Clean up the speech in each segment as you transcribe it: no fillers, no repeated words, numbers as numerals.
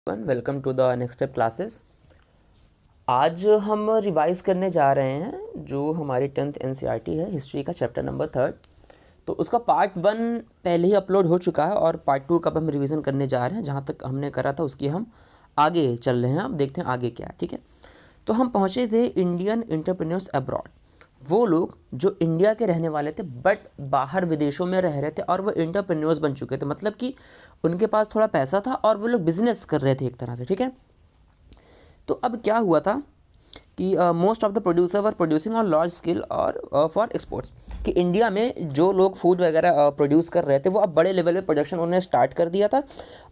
Welcome to the next step classes. आज हम revise करने जा रहे हैं जो हमारी 10th एनसीईआरटी है, हिस्ट्री का चैप्टर नंबर 3। तो उसका पार्ट 1 पहले ही अपलोड हो चुका है और पार्ट 2 का अब हम रिवीजन करने जा रहे हैं। जहाँ तक हमने करा था उसकी हम आगे चल रहे हैं। अब देखते हैं आगे क्या है। ठीक है, तो हम पहुँचे थे इंडियन एंटरप्रेन्योर्स अब्रॉड। वो लोग जो इंडिया के रहने वाले थे बट बाहर विदेशों में रह रहे थे और वो एंटरप्रेन्योर्स बन चुके थे, मतलब कि उनके पास थोड़ा पैसा था और वो लोग बिजनेस कर रहे थे एक तरह से। ठीक है, तो अब क्या हुआ था कि most of the producer were producing on large scale और फॉर एक्सपोर्ट्स, कि इंडिया में जो लोग फूड वगैरह प्रोड्यूस कर रहे थे वो अब बड़े लेवल पे प्रोडक्शन उन्होंने स्टार्ट कर दिया था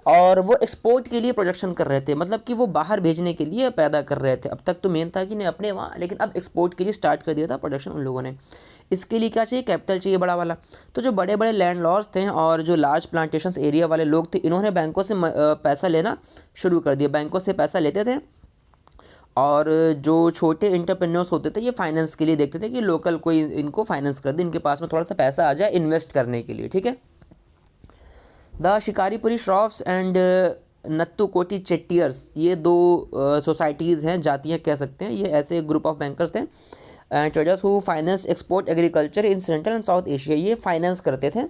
और वो एक्सपोर्ट के लिए प्रोडक्शन कर रहे थे, मतलब कि वो बाहर भेजने के लिए पैदा कर रहे थे। अब तक तो मेन था कि नहीं अपने वहाँ, लेकिन अब एक्सपोर्ट के लिए स्टार्ट कर दिया था प्रोडक्शन उन लोगों ने। इसके लिए क्या चाहिए? कैपिटल चाहिए बड़ा वाला। तो जो बड़े बड़े लैंडलॉर्ड्स थे और जो लार्ज प्लांटेशंस एरिया वाले लोग थे, इन्होंने बैंकों से पैसा लेना शुरू कर दिया। बैंकों से पैसा लेते थे और जो छोटे एंटरप्रेन्योर्स होते थे ये फाइनेंस के लिए देखते थे कि लोकल कोई इनको फाइनेंस कर दे, इनके पास में थोड़ा सा पैसा आ जाए इन्वेस्ट करने के लिए। ठीक है, द शिकारीपुरी श्रॉफ्स एंड नत्तुकोटी चेट्टियर्स, ये दो सोसाइटीज़ हैं, जातियाँ कह सकते हैं। ये ऐसे ग्रुप ऑफ बैंकर्स थे, traders who finance export agriculture in central and south Asia. ये फाइनेंस करते थे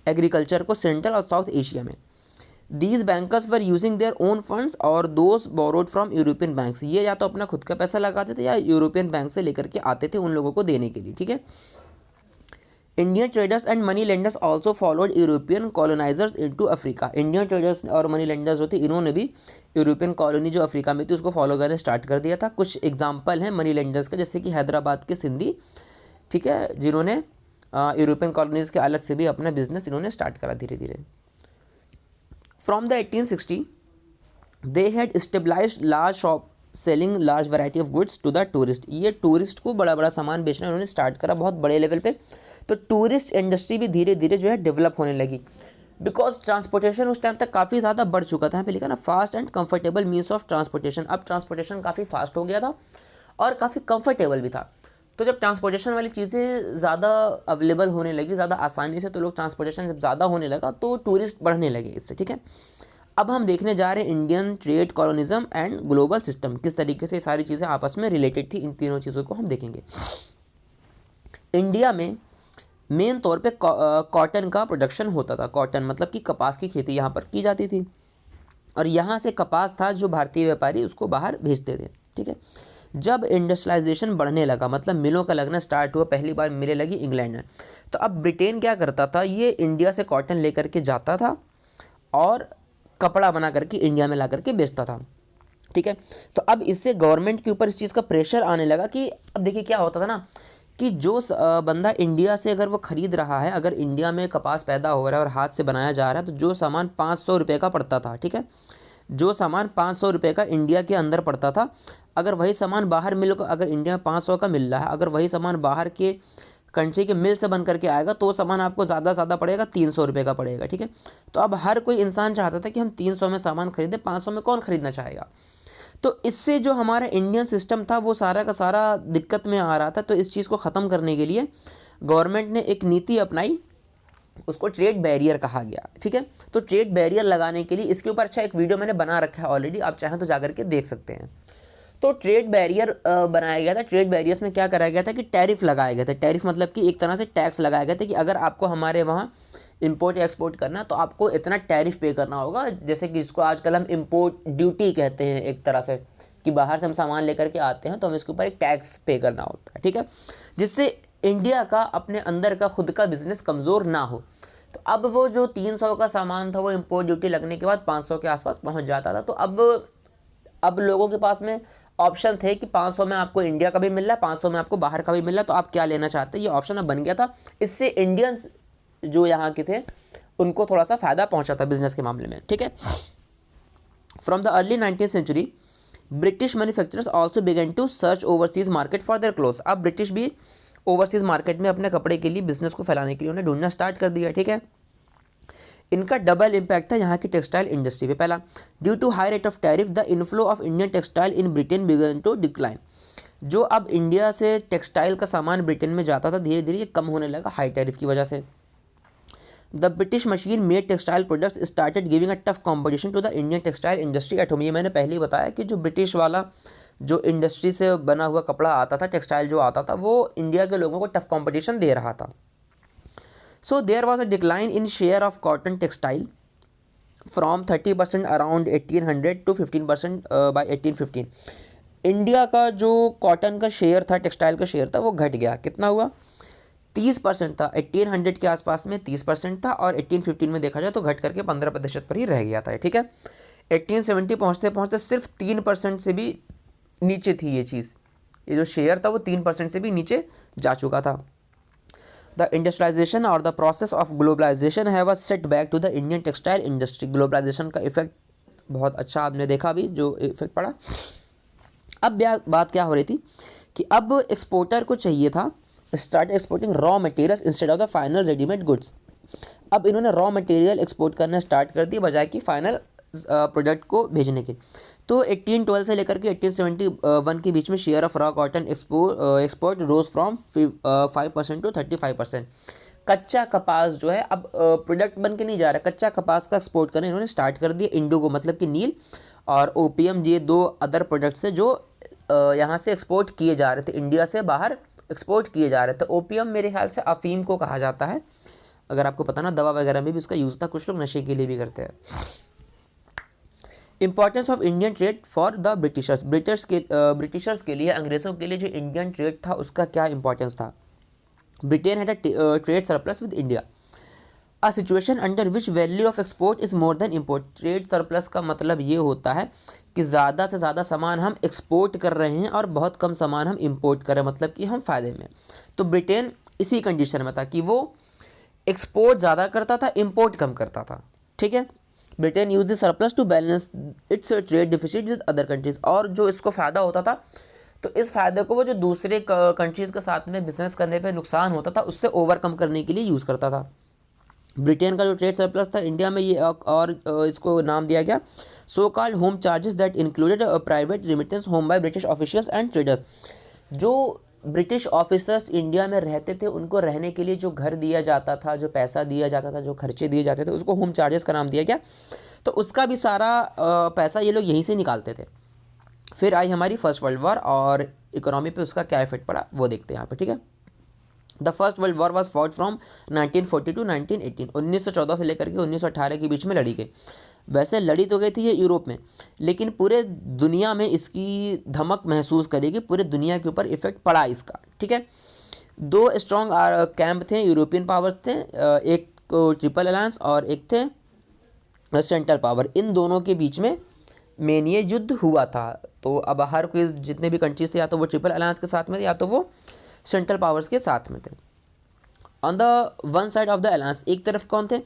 एग्रीकल्चर को सेंट्रल और साउथ एशिया में। These bankers were using their own funds और those borrowed from European banks. ये या तो अपना खुद का पैसा लगाते थे या यूरोपियन बैंक से लेकर के आते थे उन लोगों को देने के लिए। ठीक है, Indian traders and money lenders also followed European colonisers into Africa. Indian traders और मनी लेंडर्स जो थे इन्होंने भी यूरोपियन कॉलोनी जो अफ्रीका में थी उसको फॉलो करने स्टार्ट कर दिया था। कुछ एग्जाम्पल हैं मनी लेंडर्स का, जैसे कि हैदराबाद के सिंधी, ठीक है, जिन्होंने यूरोपियन कॉलोनीज़ के अलग से भी अपना बिजनेस इन्होंने स्टार्ट करा धीरे धीरे। From the 1860, they had established large shop selling large variety of goods to the tourist। ये टूरिस्ट को बड़ा बड़ा सामान बेचना उन्होंने स्टार्ट करा बहुत बड़े लेवल पे। तो टूरिस्ट इंडस्ट्री भी धीरे धीरे जो है डेवलप होने लगी, बिकॉज ट्रांसपोर्टेशन उस टाइम तक काफ़ी ज़्यादा बढ़ चुका था। यहाँ पे लिखा ना fast and comfortable means of transportation. अब ट्रांसपोर्टेशन काफ़ी फास्ट हो गया था और काफ़ी कंफर्टेबल भी था। तो जब ट्रांसपोर्टेशन वाली चीज़ें ज़्यादा अवेलेबल होने लगी, ज़्यादा आसानी से, तो लोग ट्रांसपोर्टेशन जब ज़्यादा होने लगा तो टूरिस्ट बढ़ने लगे इससे। ठीक है, अब हम देखने जा रहे हैं Indian trade colonialism and global system, किस तरीके से ये सारी चीज़ें आपस में रिलेटेड थी। इन तीनों चीज़ों को हम देखेंगे। इंडिया में मेन तौर पे कॉटन का प्रोडक्शन होता था। कॉटन मतलब कि कपास की खेती यहाँ पर की जाती थी और यहाँ से कपास था जो भारतीय व्यापारी उसको बाहर भेजते थे। ठीक है, जब इंडस्ट्रियलाइजेशन बढ़ने लगा, मतलब मिलों का लगना स्टार्ट हुआ, पहली बार मिलें लगी इंग्लैंड में, तो अब ब्रिटेन क्या करता था, ये इंडिया से कॉटन लेकर के जाता था और कपड़ा बना करके इंडिया में ला करके बेचता था। ठीक है, तो अब इससे गवर्नमेंट के ऊपर इस चीज़ का प्रेशर आने लगा कि अब देखिए क्या होता था ना कि जो बंदा इंडिया से अगर वो ख़रीद रहा है, अगर इंडिया में कपास पैदा हो रहा है और हाथ से बनाया जा रहा है, तो जो सामान 500 रुपये का पड़ता था, ठीक है, जो सामान 500 रुपये का इंडिया के अंदर पड़ता था, अगर वही सामान बाहर मिल को, अगर इंडिया में 500 का मिल रहा है, अगर वही सामान बाहर के कंट्री के मिल से बन करके आएगा तो सामान आपको ज़्यादा पड़ेगा, 300 रुपये का पड़ेगा। ठीक है, तो अब हर कोई इंसान चाहता था कि हम 300 में सामान खरीदें, 500 में कौन खरीदना चाहेगा। तो इससे जो हमारा इंडियन सिस्टम था वो सारा का सारा दिक्कत में आ रहा था। तो इस चीज़ को ख़त्म करने के लिए गवर्नमेंट ने एक नीति अपनाई, उसको ट्रेड बैरियर कहा गया। ठीक है, तो ट्रेड बैरियर लगाने के लिए इसके ऊपर अच्छा एक वीडियो मैंने बना रखा है ऑलरेडी, आप चाहें तो जाकर के देख सकते हैं। तो ट्रेड बैरियर बनाया गया था। ट्रेड बैरियर्स में क्या कराया गया था कि टैरिफ लगाए गए थे। टैरिफ मतलब कि एक तरह से टैक्स लगाया गया था कि अगर आपको हमारे वहाँ इंपोर्ट या एक्सपोर्ट करना तो आपको इतना टैरिफ पे करना होगा, जैसे कि इसको आजकल हम इंपोर्ट ड्यूटी कहते हैं एक तरह से, कि बाहर से हम सामान लेकर के आते हैं तो हमें इसके ऊपर एक टैक्स पे करना होता है। ठीक है, जिससे इंडिया का अपने अंदर का खुद का बिजनेस कमज़ोर ना हो। तो अब वो जो 300 का सामान था वो इंपोर्ट ड्यूटी लगने के बाद 500 के आसपास पहुंच जाता था। तो अब लोगों के पास में ऑप्शन थे कि 500 में आपको इंडिया का भी मिल रहा है, 500 में आपको बाहर का भी मिल रहा है, तो आप क्या लेना चाहते हैं, ये ऑप्शन अब बन गया था। इससे इंडियंस जो यहाँ के थे उनको थोड़ा सा फ़ायदा पहुँचा था बिजनेस के मामले में। ठीक है, from the early 19th century British manufacturers also began to search overseas market for their clothes. अब ब्रिटिश भी ओवरसीज़ मार्केट में अपने कपड़े के लिए बिजनेस को फैलाने के लिए उन्हें ढूंढना स्टार्ट कर दिया। ठीक है, इनका डबल इम्पैक्ट था यहाँ की टेक्सटाइल इंडस्ट्री पे। पहला, due to high rate of tariff the inflow of Indian textile in Britain began to decline. जो अब इंडिया से टेक्सटाइल का सामान ब्रिटेन में जाता था धीरे धीरे ये कम होने लगा हाई टैरिफ की वजह से। The British machine made textile products started giving a tough competition to the Indian textile industry at home. ये मैंने पहले ही बताया कि जो ब्रिटिश वाला जो इंडस्ट्री से बना हुआ कपड़ा आता था, टेक्सटाइल जो आता था, वो इंडिया के लोगों को टफ कॉम्पिटिशन दे रहा था। So there was a decline in share of cotton textile from 30% around 1800 to 15% by 1815। India का जो कॉटन का शेयर था, टेक्सटाइल का शेयर था, वो घट गया। कितना हुआ? 30% था। 1800 के आसपास में 30% था और 1815 में देखा जाए तो घट करके 15% पर ही रह गया था। ठीक है, 1870 पहुँचते पहुँचते सिर्फ 3% से भी नीचे थी ये चीज़। ये जो शेयर था वो 3% से भी नीचे जा चुका था। द इंडस्ट्रियलाइजेशन और the process of globalisation have a setback to the Indian textile industry. Globalisation का इफेक्ट बहुत अच्छा आपने देखा अभी जो इफेक्ट पड़ा। अब बात क्या हो रही थी कि अब एक्सपोर्टर को चाहिए था start exporting raw materials instead of the final readymade goods. अब इन्होंने रॉ मटेरियल एक्सपोर्ट करना स्टार्ट कर दिया बजाय कि फाइनल प्रोडक्ट को भेजने के। तो 1812 से लेकर के 1871 के बीच में share of raw cotton export rose from 5% to 35%। कच्चा कपास जो है अब प्रोडक्ट बन के नहीं जा रहा, कच्चा कपास का एक्सपोर्ट करना इन्होंने स्टार्ट कर दिया। इंडिगो मतलब कि नील और ओपीएम, ये दो अदर प्रोडक्ट्स है जो यहाँ से एक्सपोर्ट किए जा रहे थे, इंडिया से बाहर एक्सपोर्ट किए जा रहे थे। ओपीएम मेरे ख्याल से अफीम को कहा जाता है, अगर आपको पता ना, दवा वगैरह में भी उसका यूज़ था, कुछ लोग नशे के लिए भी करते हैं। Importance of Indian trade for the Britishers. Britishers के लिए, अंग्रेज़ों के लिए जो इंडियन ट्रेड था उसका क्या इंपॉर्टेंस था? Britain had a trade surplus with India, a situation under which value of export is more than import. Trade surplus का मतलब ये होता है कि ज़्यादा से ज़्यादा सामान हम एक्सपोर्ट कर रहे हैं और बहुत कम सामान हम इंपोर्ट कर रहे हैं, मतलब कि हम फ़ायदे में। तो ब्रिटेन इसी कंडीशन में था कि वो एक्सपोर्ट ज़्यादा करता था, इंपोर्ट कम करता था। ठीक है, Britain use the surplus to balance its trade deficit with other countries. और जो इसको फ़ायदा होता था तो इस फ़ायदे को वो जो दूसरे कंट्रीज़ के साथ में बिजनेस करने पे नुकसान होता था उससे ओवरकम करने के लिए यूज़ करता था। ब्रिटेन का जो ट्रेड सरप्लस था इंडिया में, ये और इसको नाम दिया गया so called home charges that included private remittance home by British officials and traders. जो ब्रिटिश ऑफिसर्स इंडिया में रहते थे उनको रहने के लिए जो घर दिया जाता था, जो पैसा दिया जाता था, जो खर्चे दिए जाते थे, उसको होम चार्जेस का नाम दिया गया। तो उसका भी सारा पैसा ये लोग यहीं से निकालते थे। फिर आई हमारी फर्स्ट वर्ल्ड वॉर और इकोनॉमी पे उसका क्या इफेक्ट पड़ा वो देखते हैं यहाँ पे। ठीक है, the first world war was fought from 1940 to 1918। 1914 से लेकर के 1918 के बीच में लड़ी गई। वैसे लड़ी तो गई थी ये यूरोप में, लेकिन पूरे दुनिया में इसकी धमक महसूस करेगी, पूरे दुनिया के ऊपर इफेक्ट पड़ा इसका। ठीक है, दो स्ट्रॉन्ग कैंप थे, यूरोपियन पावर्स थे, एक ट्रिपल अलायंस और एक थे सेंट्रल पावर। इन दोनों के बीच में मेन ये युद्ध हुआ था। तो अब हर कोई जितने भी कंट्रीज थे या तो वो ट्रिपल अलायंस के साथ में थे या तो वो सेंट्रल पावर्स के साथ में थे। On the one side of the alliance एक तरफ कौन थे?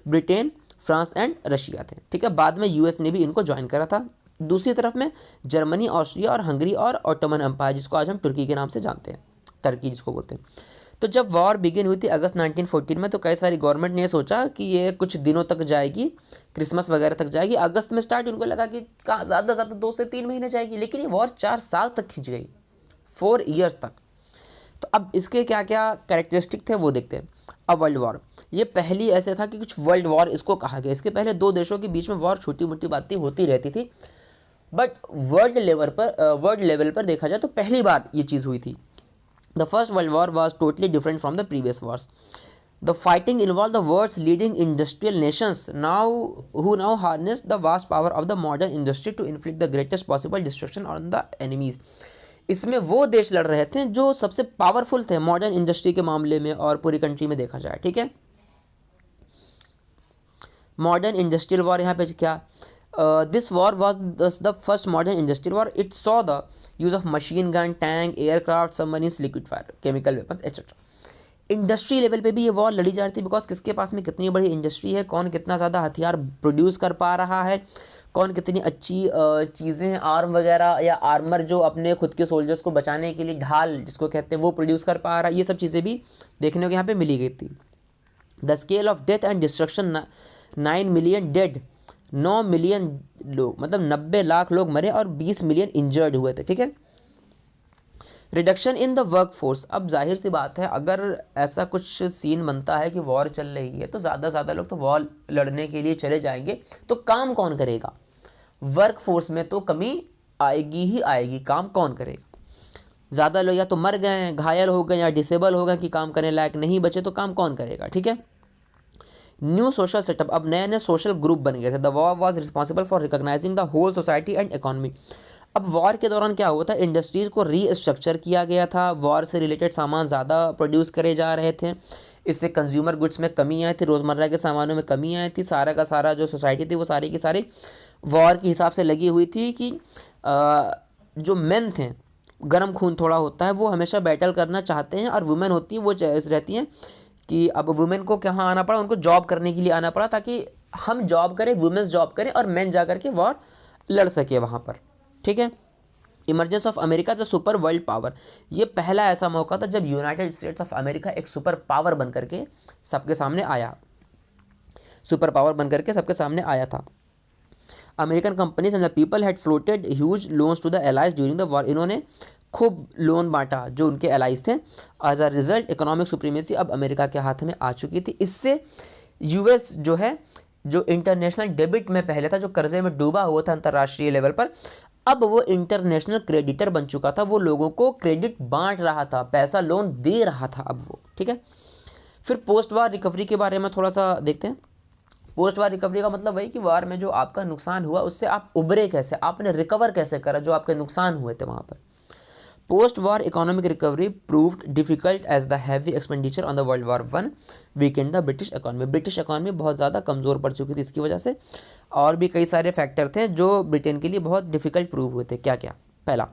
ब्रिटेन, फ्रांस एंड रशिया थे। ठीक है, बाद में यूएस ने भी इनको ज्वाइन करा था। दूसरी तरफ में जर्मनी, ऑस्ट्रिया और हंगरी और ऑटोमन एम्पायर, जिसको आज हम तुर्की के नाम से जानते हैं, टर्की जिसको बोलते हैं। तो जब वॉर बिगिन हुई थी अगस्त 1914 में, तो कई सारी गवर्नमेंट ने ये सोचा कि ये कुछ दिनों तक जाएगी, क्रिसमस वगैरह तक जाएगी। अगस्त में स्टार्ट, उनको लगा कि ज़्यादा से ज़्यादा 2 से 3 महीने जाएगी, लेकिन ये वॉर 4 साल तक खिंच गई, 4 ईयर्स तक। तो अब इसके क्या क्या कैरेक्टरिस्टिक थे वो देखते हैं। अब वर्ल्ड वॉर, ये पहली ऐसे था कि कुछ वर्ल्ड वॉर इसको कहा गया। इसके पहले 2 देशों के बीच में वॉर छोटी मोटी बातें होती रहती थी, बट वर्ल्ड लेवल पर देखा जाए तो पहली बार ये चीज़ हुई थी। The first world war was totally different from the previous wars. The fighting involve the world's leading industrial nations who now harness the vast power of the modern industry to inflict the greatest possible destruction on the enemies. इसमें वो देश लड़ रहे थे जो सबसे powerful थे modern industry के मामले में और पूरी कंट्री में देखा जाए। ठीक है, मॉडर्न इंडस्ट्रियल वॉर यहाँ पे क्या, this war was the first modern industrial war. It saw the use of machine gun, tank, aircraft, submarines, liquid fire, chemical weapons etcetera. Industry level पे भी ये वॉर लड़ी जा रही थी, बिकॉज किसके पास में कितनी बड़ी इंडस्ट्री है, कौन कितना ज़्यादा हथियार प्रोड्यूस कर पा रहा है, कौन कितनी अच्छी चीज़ें, आर्म वगैरह या आर्मर जो अपने खुद के सोल्जर्स को बचाने के लिए ढाल जिसको कहते हैं वो प्रोड्यूस कर पा रहा है। ये सब चीज़ें भी देखने को यहाँ पे मिली गई थी। The scale of death and destruction, 9 million dead, 9 million लोग, मतलब 90 लाख लोग मरे और 20 मिलियन इंजर्ड हुए थे। ठीक है, reduction in the work force, अब जाहिर सी बात है अगर ऐसा कुछ सीन बनता है कि वॉर चल रही है तो ज़्यादा से ज़्यादा लोग तो वॉर लड़ने के लिए चले जाएंगे, तो काम कौन करेगा? वर्क फोर्स में तो कमी आएगी ही आएगी, काम कौन करेगा? ज़्यादा लोग या तो मर गए हैं, घायल हो गए या डिसेबल हो गए कि काम करने लायक नहीं बचे, तो काम कौन करेगा? ठीक है। न्यू सोशल सेटअप, अब नए नए सोशल ग्रुप बन गए थे। The war was responsible for recognising the whole society and economy. अब वॉर के दौरान क्या हुआ था, इंडस्ट्रीज़ को रीस्ट्रक्चर किया गया था, वॉर से रिलेटेड सामान ज़्यादा प्रोड्यूस करे जा रहे थे, इससे कंज्यूमर गुड्स में कमी आई थी, रोज़मर्रा के सामानों में कमी आई थी, सारा का सारा जो सोसाइटी थी वो सारी की सारी वॉर के हिसाब से लगी हुई थी कि जो मेन थे, गर्म खून थोड़ा होता है, वो हमेशा बैटल करना चाहते हैं, और वुमेन होती हैं वो रहती हैं कि अब वुमेन को कहाँ आना पड़ा, उनको जॉब करने के लिए आना पड़ा, ताकि हम जॉब करें, वुमेन्स जॉब करें और मेन जा कर के वॉर लड़ सके वहाँ पर। ठीक है। Emergence of America the super world power, ये पहला ऐसा मौका था जब यूनाइटेड स्टेट्स ऑफ अमेरिका एक सुपर पावर बन करके सबके सामने आया, सुपर पावर बन करके सबके सामने आया था। American companies and the people had floated huge loans to the allies during the war, इन्होंने खूब लोन बांटा जो उनके एलाइज थे। As a result economic supremacy अब अमेरिका के हाथ में आ चुकी थी। इससे यूएस जो है, जो इंटरनेशनल डेबिट में पहले था, जो कर्जे में डूबा हुआ था अंतर्राष्ट्रीय लेवल पर, अब वो इंटरनेशनल क्रेडिटर बन चुका था, वो लोगों को क्रेडिट बांट रहा था, पैसा लोन दे रहा था अब वो। ठीक है। फिर पोस्ट वार रिकवरी के बारे में थोड़ा सा देखते हैं। पोस्ट वार रिकवरी का मतलब वही कि वार में जो आपका नुकसान हुआ उससे आप उभरे कैसे, आपने रिकवर कैसे करा जो आपके नुकसान हुए थे वहाँ पर। Post war economic recovery proved difficult as the heavy expenditure on the world war one weakened the British economy, British economy बहुत ज़्यादा कमज़ोर पड़ चुकी थी इसकी वजह से, और भी कई सारे फैक्टर थे जो ब्रिटेन के लिए बहुत डिफिकल्ट प्रूव हुए थे। क्या क्या? पहला,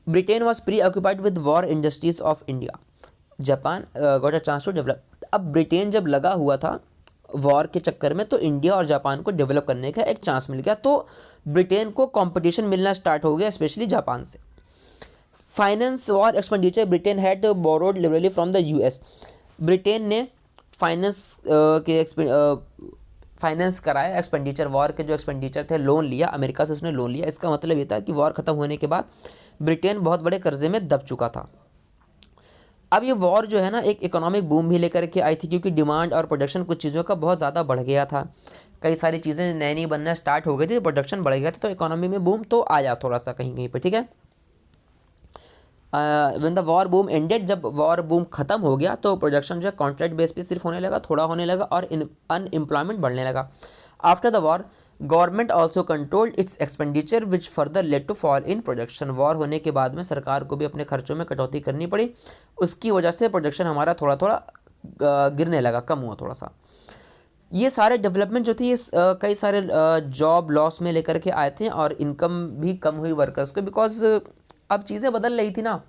Britain was preoccupied with war industries of India, Japan got a chance to develop. अब ब्रिटेन जब लगा हुआ था वॉर के चक्कर में, तो इंडिया और जापान को डेवलप करने का एक चांस मिल गया, तो ब्रिटेन को कंपटीशन मिलना स्टार्ट हो गया, स्पेशली जापान से। Finance war expenditure, Britain had borrowed liberally from the US, Britain ने फाइनेंस कराया, एक्सपेंडिचर वॉर के जो एक्सपेंडिचर थे, लोन लिया अमेरिका से, उसने लोन लिया। इसका मतलब ये था कि वॉर ख़त्म होने के बाद ब्रिटेन बहुत बड़े कर्जे में दब चुका था। अब ये वॉर जो है ना एक इकोनॉमिक बूम भी लेकर के आई थी, क्योंकि डिमांड और प्रोडक्शन कुछ चीज़ों का बहुत ज़्यादा बढ़ गया था, कई सारी चीज़ें नई नई बनना स्टार्ट हो गई थी, प्रोडक्शन बढ़ गया था, तो इकोनॉमी में बूम तो आया थोड़ा सा कहीं कहीं पे। ठीक है। When the war boom ended, जब वॉर बूम खत्म हो गया तो प्रोडक्शन जो है कॉन्ट्रैक्ट बेस पे सिर्फ होने लगा, थोड़ा होने लगा, और अनएम्प्लॉयमेंट बढ़ने लगा। After the war government also controlled its expenditure which further led to fall in production, war होने के बाद में सरकार को भी अपने खर्चों में कटौती करनी पड़ी, उसकी वजह से प्रोडक्शन हमारा थोड़ा थोड़ा गिरने लगा, कम हुआ थोड़ा सा। ये सारे डेवलपमेंट जो थी, ये कई सारे जॉब लॉस में लेकर के आए थे, और इनकम भी कम हुई वर्कर्स को, बिकॉज अब चीज़ें बदल रही थी ना,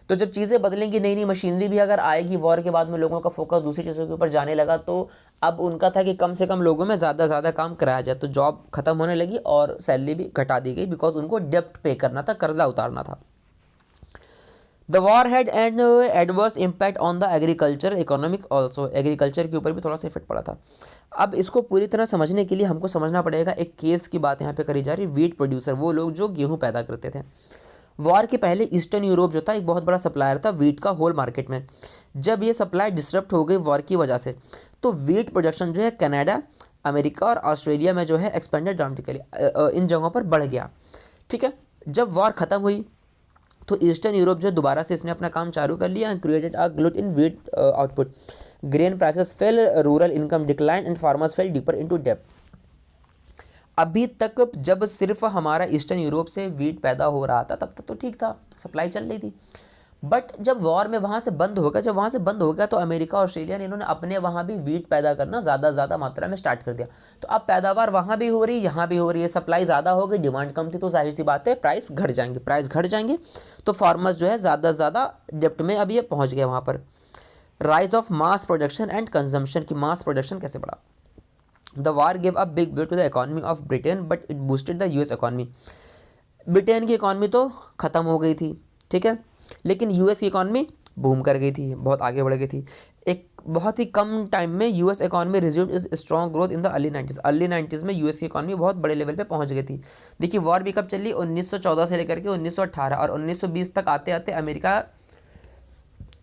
तो जब चीज़ें बदलेंगी, नई नई मशीनरी भी अगर आएगी, वॉर के बाद में लोगों का फोकस दूसरी चीज़ों के ऊपर जाने लगा, तो अब उनका था कि कम से कम लोगों में ज़्यादा ज़्यादा काम कराया जाए, तो जॉब खत्म होने लगी और सैलरी भी घटा दी गई, बिकॉज उनको डेप्ट पे करना था, कर्जा उतारना था। The war had and adverse impact on the agriculture economic also, agriculture के ऊपर भी थोड़ा सा इफेक्ट पड़ा था। अब इसको पूरी तरह समझने के लिए हमको समझना पड़ेगा, एक केस की बात यहाँ पे करी जा रही, वीट प्रोड्यूसर, वो लोग जो गेहूँ पैदा करते थे। वॉर के पहले ईस्टर्न यूरोप जो था एक बहुत बड़ा सप्लायर था वीट का होल मार्केट में। जब ये सप्लाई डिसरप्ट हो गई वॉर की वजह से, तो वीट प्रोडक्शन जो है कनाडा, अमेरिका और ऑस्ट्रेलिया में जो है एक्सपेंडेड ड्रामेटिकली, इन जगहों पर बढ़ गया। ठीक है। जब वॉर ख़त्म हुई तो ईस्टर्न यूरोप जो दोबारा से इसने अपना काम चालू कर लिया, and created a glut in wheat output, grain prices fell, rural income decline and farmers fell deeper into डेब्ट। अभी तक जब सिर्फ हमारा ईस्टर्न यूरोप से वीट पैदा हो रहा था तब तक तो ठीक था, सप्लाई चल रही थी, बट जब वॉर में वहाँ से बंद हो गया, जब वहाँ से बंद हो गया तो अमेरिका और ऑस्ट्रेलिया ने इन्होंने अपने वहाँ भी वीट पैदा करना ज़्यादा मात्रा में स्टार्ट कर दिया। तो अब पैदावार वहाँ भी हो रही, यहाँ भी हो रही है, सप्लाई ज़्यादा हो गई, डिमांड कम थी, तो जाहिर सी बात है प्राइस घट जाएंगे, तो फार्मर्स जो है ज़्यादा डेप्ट में अब ये पहुँच गए वहाँ पर। Rise of mass production and consumption, की मास प्रोडक्शन कैसे बढ़ा। The war give a big blow to the economy of Britain but it boosted the US economy, Britain की इकोनॉमी तो ख़त्म हो गई थी, ठीक है, लेकिन यूएस की इकॉनमी बूम कर गई थी, बहुत आगे बढ़ गई थी। एक बहुत ही कम टाइम में US economy resumed is strong growth in the early 90s में यूएस की इकॉनमी बहुत बड़े लेवल पे पहुंच गई थी। देखिए वॉर भी कब चली, 1914 से लेकर के 1918, और 1920 तक आते आते अमेरिका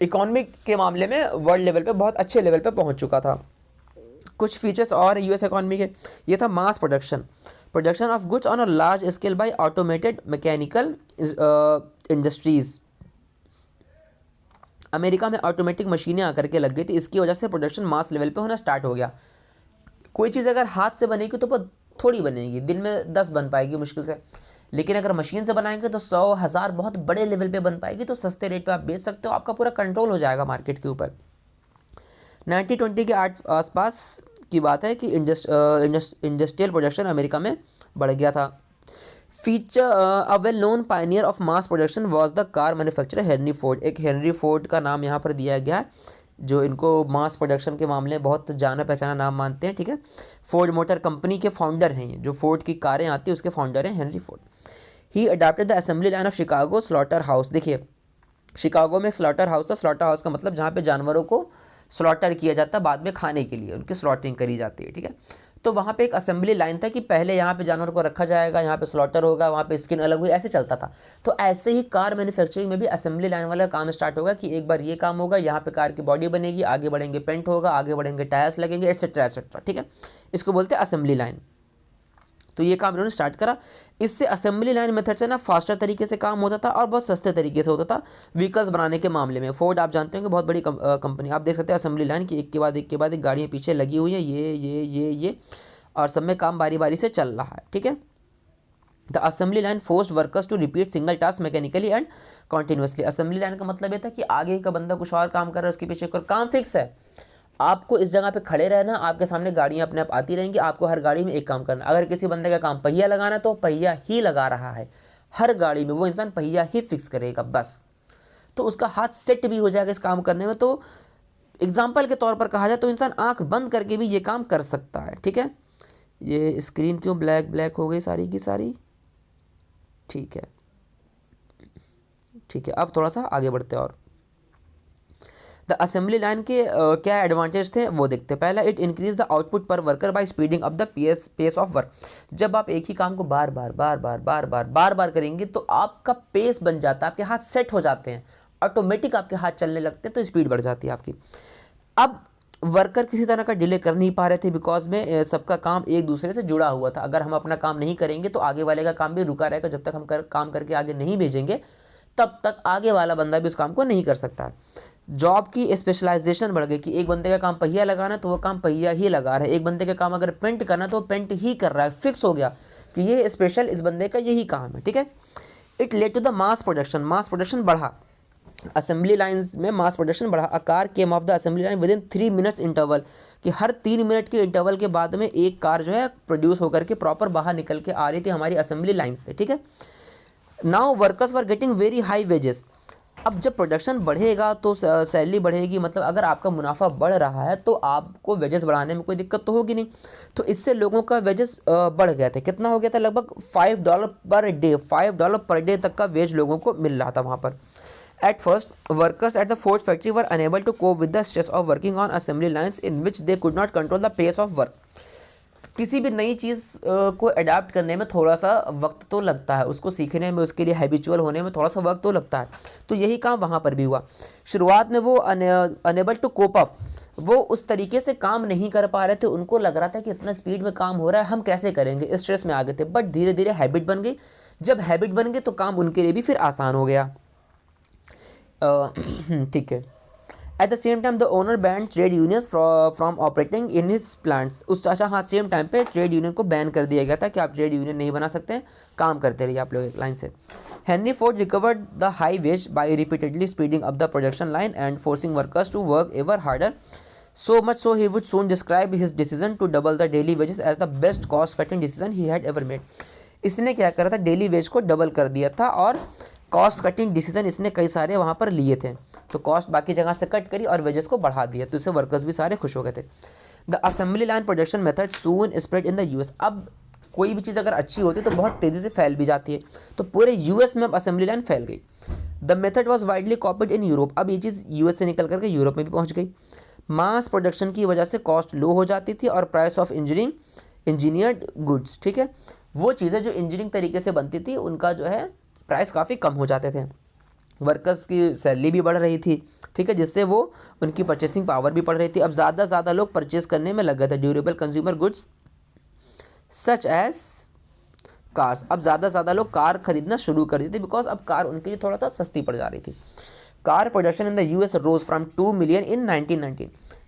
इकॉनमी के मामले में वर्ल्ड लेवल पे बहुत अच्छे लेवल पे पहुंच चुका था। कुछ फीचर्स और यूएस इकॉनमी के, ये था mass production of goods on a large scale bye automated mechanical industries. America में ऑटोमेटिक मशीनें आकर के लग गई थी, इसकी वजह से प्रोडक्शन मास लेवल पे होना स्टार्ट हो गया। कोई चीज़ अगर हाथ से बनेगी तो थोड़ी बनेगी, दिन में 10 बन पाएगी मुश्किल से, लेकिन अगर मशीन से बनाएंगे तो 100,000 बहुत बड़े लेवल पे बन पाएगी, तो सस्ते रेट पे आप बेच सकते हो, आपका पूरा कंट्रोल हो जाएगा मार्केट के ऊपर। 1920 के आसपास की बात है कि इंडस्ट्रियल प्रोडक्शन अमेरिका में बढ़ गया था। Feature a well known Pioneer of mass production was the car manufacturer Henry Ford. एक हेनरी फोर्ड का नाम यहाँ पर दिया गया है, जो इनको मास प्रोडक्शन के मामले में बहुत जाना पहचाना नाम मानते हैं, ठीक है। फोर्ड मोटर कंपनी के फाउंडर हैं ये, जो फोर्ड की कारें आती हैं उसके फाउंडर हैं Henry Ford. He adopted the assembly line of Chicago slaughter house. देखिए शिकागो में एक स्लॉटर हाउस था, स्लॉटर हाउस का मतलब जहाँ पे जानवरों को स्लॉटर किया जाता है, बाद में खाने के लिए उनकी स्लॉटिंग करी जाती है, ठीक है। तो वहाँ पे एक असेंबली लाइन था कि पहले यहाँ पे जानवर को रखा जाएगा, यहाँ पे स्लॉटर होगा, वहाँ पे स्किन अलग हुई, ऐसे चलता था। तो ऐसे ही कार मैन्युफैक्चरिंग में भी असेंबली लाइन वाला काम स्टार्ट होगा कि एक बार ये काम होगा, यहाँ पे कार की बॉडी बनेगी, आगे बढ़ेंगे पेंट होगा, आगे बढ़ेंगे टायर्स लगेंगे, एटसेट्रा एटसेट्रा, ठीक है। इसको बोलते हैं असेंबली लाइन। तो ये काम इन्होंने स्टार्ट करा। इससे असेंबली लाइन मेथड से ना फास्टर तरीके से काम होता था और बहुत सस्ते तरीके से होता था व्हीकल्स बनाने के मामले में। फोर्ड आप जानते होंगे बहुत बड़ी कंपनी, आप देख सकते हैं असेंबली लाइन की एक के बाद एक गाड़ियाँ पीछे लगी हुई हैं, ये और सब में काम बारी बारी से चल रहा है, ठीक है। The assembly line forced workers to repeat single task mechanically and continuously. Assembly line का मतलब ये था कि आगे का बंदा कुछ और काम कर रहा है, उसके पीछे कोई काम फिक्स है, आपको इस जगह पे खड़े रहना, आपके सामने गाड़ियाँ अपने आप आती रहेंगी, आपको हर गाड़ी में एक काम करना। अगर किसी बंदे का काम पहिया लगाना तो पहिया ही लगा रहा है, हर गाड़ी में वो इंसान पहिया ही फिक्स करेगा बस, तो उसका हाथ सेट भी हो जाएगा इस काम करने में। तो एग्जाम्पल के तौर पर कहा जाए तो इंसान आंख बंद करके भी ये काम कर सकता है, ठीक है। ये स्क्रीन क्यों ब्लैक हो गई सारी की सारी, ठीक है। अब थोड़ा सा आगे बढ़ते हैं और द असेंबली लाइन के क्या एडवांटेज थे वो देखते हैं। पहला, it increase the output per worker by speeding up the pace of work. जब आप एक ही काम को बार बार करेंगे तो आपका पेस बन जाता है, आपके हाथ सेट हो जाते हैं, ऑटोमेटिक आपके हाथ चलने लगते हैं, तो स्पीड बढ़ जाती है आपकी। अब वर्कर किसी तरह का डिले कर नहीं पा रहे थे, बिकॉज में सबका काम एक दूसरे से जुड़ा हुआ था। अगर हम अपना काम नहीं करेंगे तो आगे वाले का काम भी रुका रहेगा, जब तक हम काम करके आगे नहीं भेजेंगे तब तक आगे वाला बंदा भी उस काम को नहीं कर सकता। जॉब की स्पेशलाइजेशन बढ़ गई कि एक बंदे का काम पहिया लगाना तो वो काम पहिया ही लगा रहा है, एक बंदे का काम अगर पेंट करना तो वो पेंट ही कर रहा है, फिक्स हो गया कि ये स्पेशल इस बंदे का यही काम है, ठीक है। It led to the mass production बढ़ा, असेंबली लाइंस में मास प्रोडक्शन बढ़ा। A car came off the assembly line within 3 minutes interval, कि हर 3 मिनट के इंटरवल के बाद में एक कार जो है प्रोड्यूस होकर के प्रॉपर बाहर निकल के आ रही थी हमारी असेंबली लाइन से, ठीक है। Now workers were getting very high wages. अब जब प्रोडक्शन बढ़ेगा तो सैलरी बढ़ेगी, मतलब अगर आपका मुनाफा बढ़ रहा है तो आपको वेजेस बढ़ाने में कोई दिक्कत तो होगी नहीं। तो इससे लोगों का वेजेस बढ़ गया था। कितना हो गया था? लगभग $5 पर डे, $5 पर डे तक का वेज लोगों को मिल रहा था वहाँ पर। At first, workers at the Ford factory were unable to cope with the stress of working on assembly lines in which they could not control the pace of work. किसी भी नई चीज़ को अडाप्ट करने में थोड़ा सा वक्त तो लगता है, उसको सीखने में, उसके लिए हैबिचुअल होने में थोड़ा सा वक्त तो लगता है। तो यही काम वहाँ पर भी हुआ। शुरुआत में वो अनेबल टू कोप अप, वो उस तरीके से काम नहीं कर पा रहे थे, उनको लग रहा था कि इतना स्पीड में काम हो रहा है, हम कैसे करेंगे, स्ट्रेस में आ गए थे। बट धीरे धीरे हैबिट बन गई। जब हैबिट बन गई तो काम उनके लिए भी फिर आसान हो गया, ठीक है। At the same time the owner ban trade unions from operating in his plants. उस हाँ सेम टाइम पे ट्रेड यूनियन को बैन कर दिया गया था कि आप ट्रेड यूनियन नहीं बना सकते, काम करते रहिए आप लोग एक लाइन से। Henry Ford recovered the high wage by repeatedly speeding up the production line and forcing workers to work ever harder, so much so he would soon describe his decision to double the daily wages as the best cost cutting decision he had ever made. इसने क्या करा था? Daily veg को double कर दिया था और cost cutting decision इसने कई सारे वहाँ पर लिए थे। तो कॉस्ट बाकी जगह से कट करी और वेजेस को बढ़ा दिया, तो इससे वर्कर्स भी सारे खुश हो गए थे। The assembly line production method soon spread in the US. अब कोई भी चीज़ अगर अच्छी होती है तो बहुत तेज़ी से फैल भी जाती है, तो पूरे यूएस में अब असेंबली लाइन फैल गई। The method was widely copied in Europe. अब ये चीज़ यूएस से निकल करके यूरोप में भी पहुँच गई। मास प्रोडक्शन की वजह से कॉस्ट लो हो जाती थी और प्राइस ऑफ इंजीनियर्ड गुड्स, ठीक है, वो चीज़ें जो इंजीनियरिंग तरीके से बनती थी उनका जो है प्राइस काफ़ी कम हो जाते थे। वर्कर्स की सैलरी भी बढ़ रही थी, ठीक है, जिससे वो उनकी परचेसिंग पावर भी बढ़ रही थी। अब ज़्यादा से ज़्यादा लोग परचेस करने में लग गए थे durable consumer goods such as cars. अब ज़्यादा से ज़्यादा लोग कार खरीदना शुरू कर दिए थे बिकॉज अब कार उनके लिए थोड़ा सा सस्ती पड़ जा रही थी। Car production in the US rose from 2 million in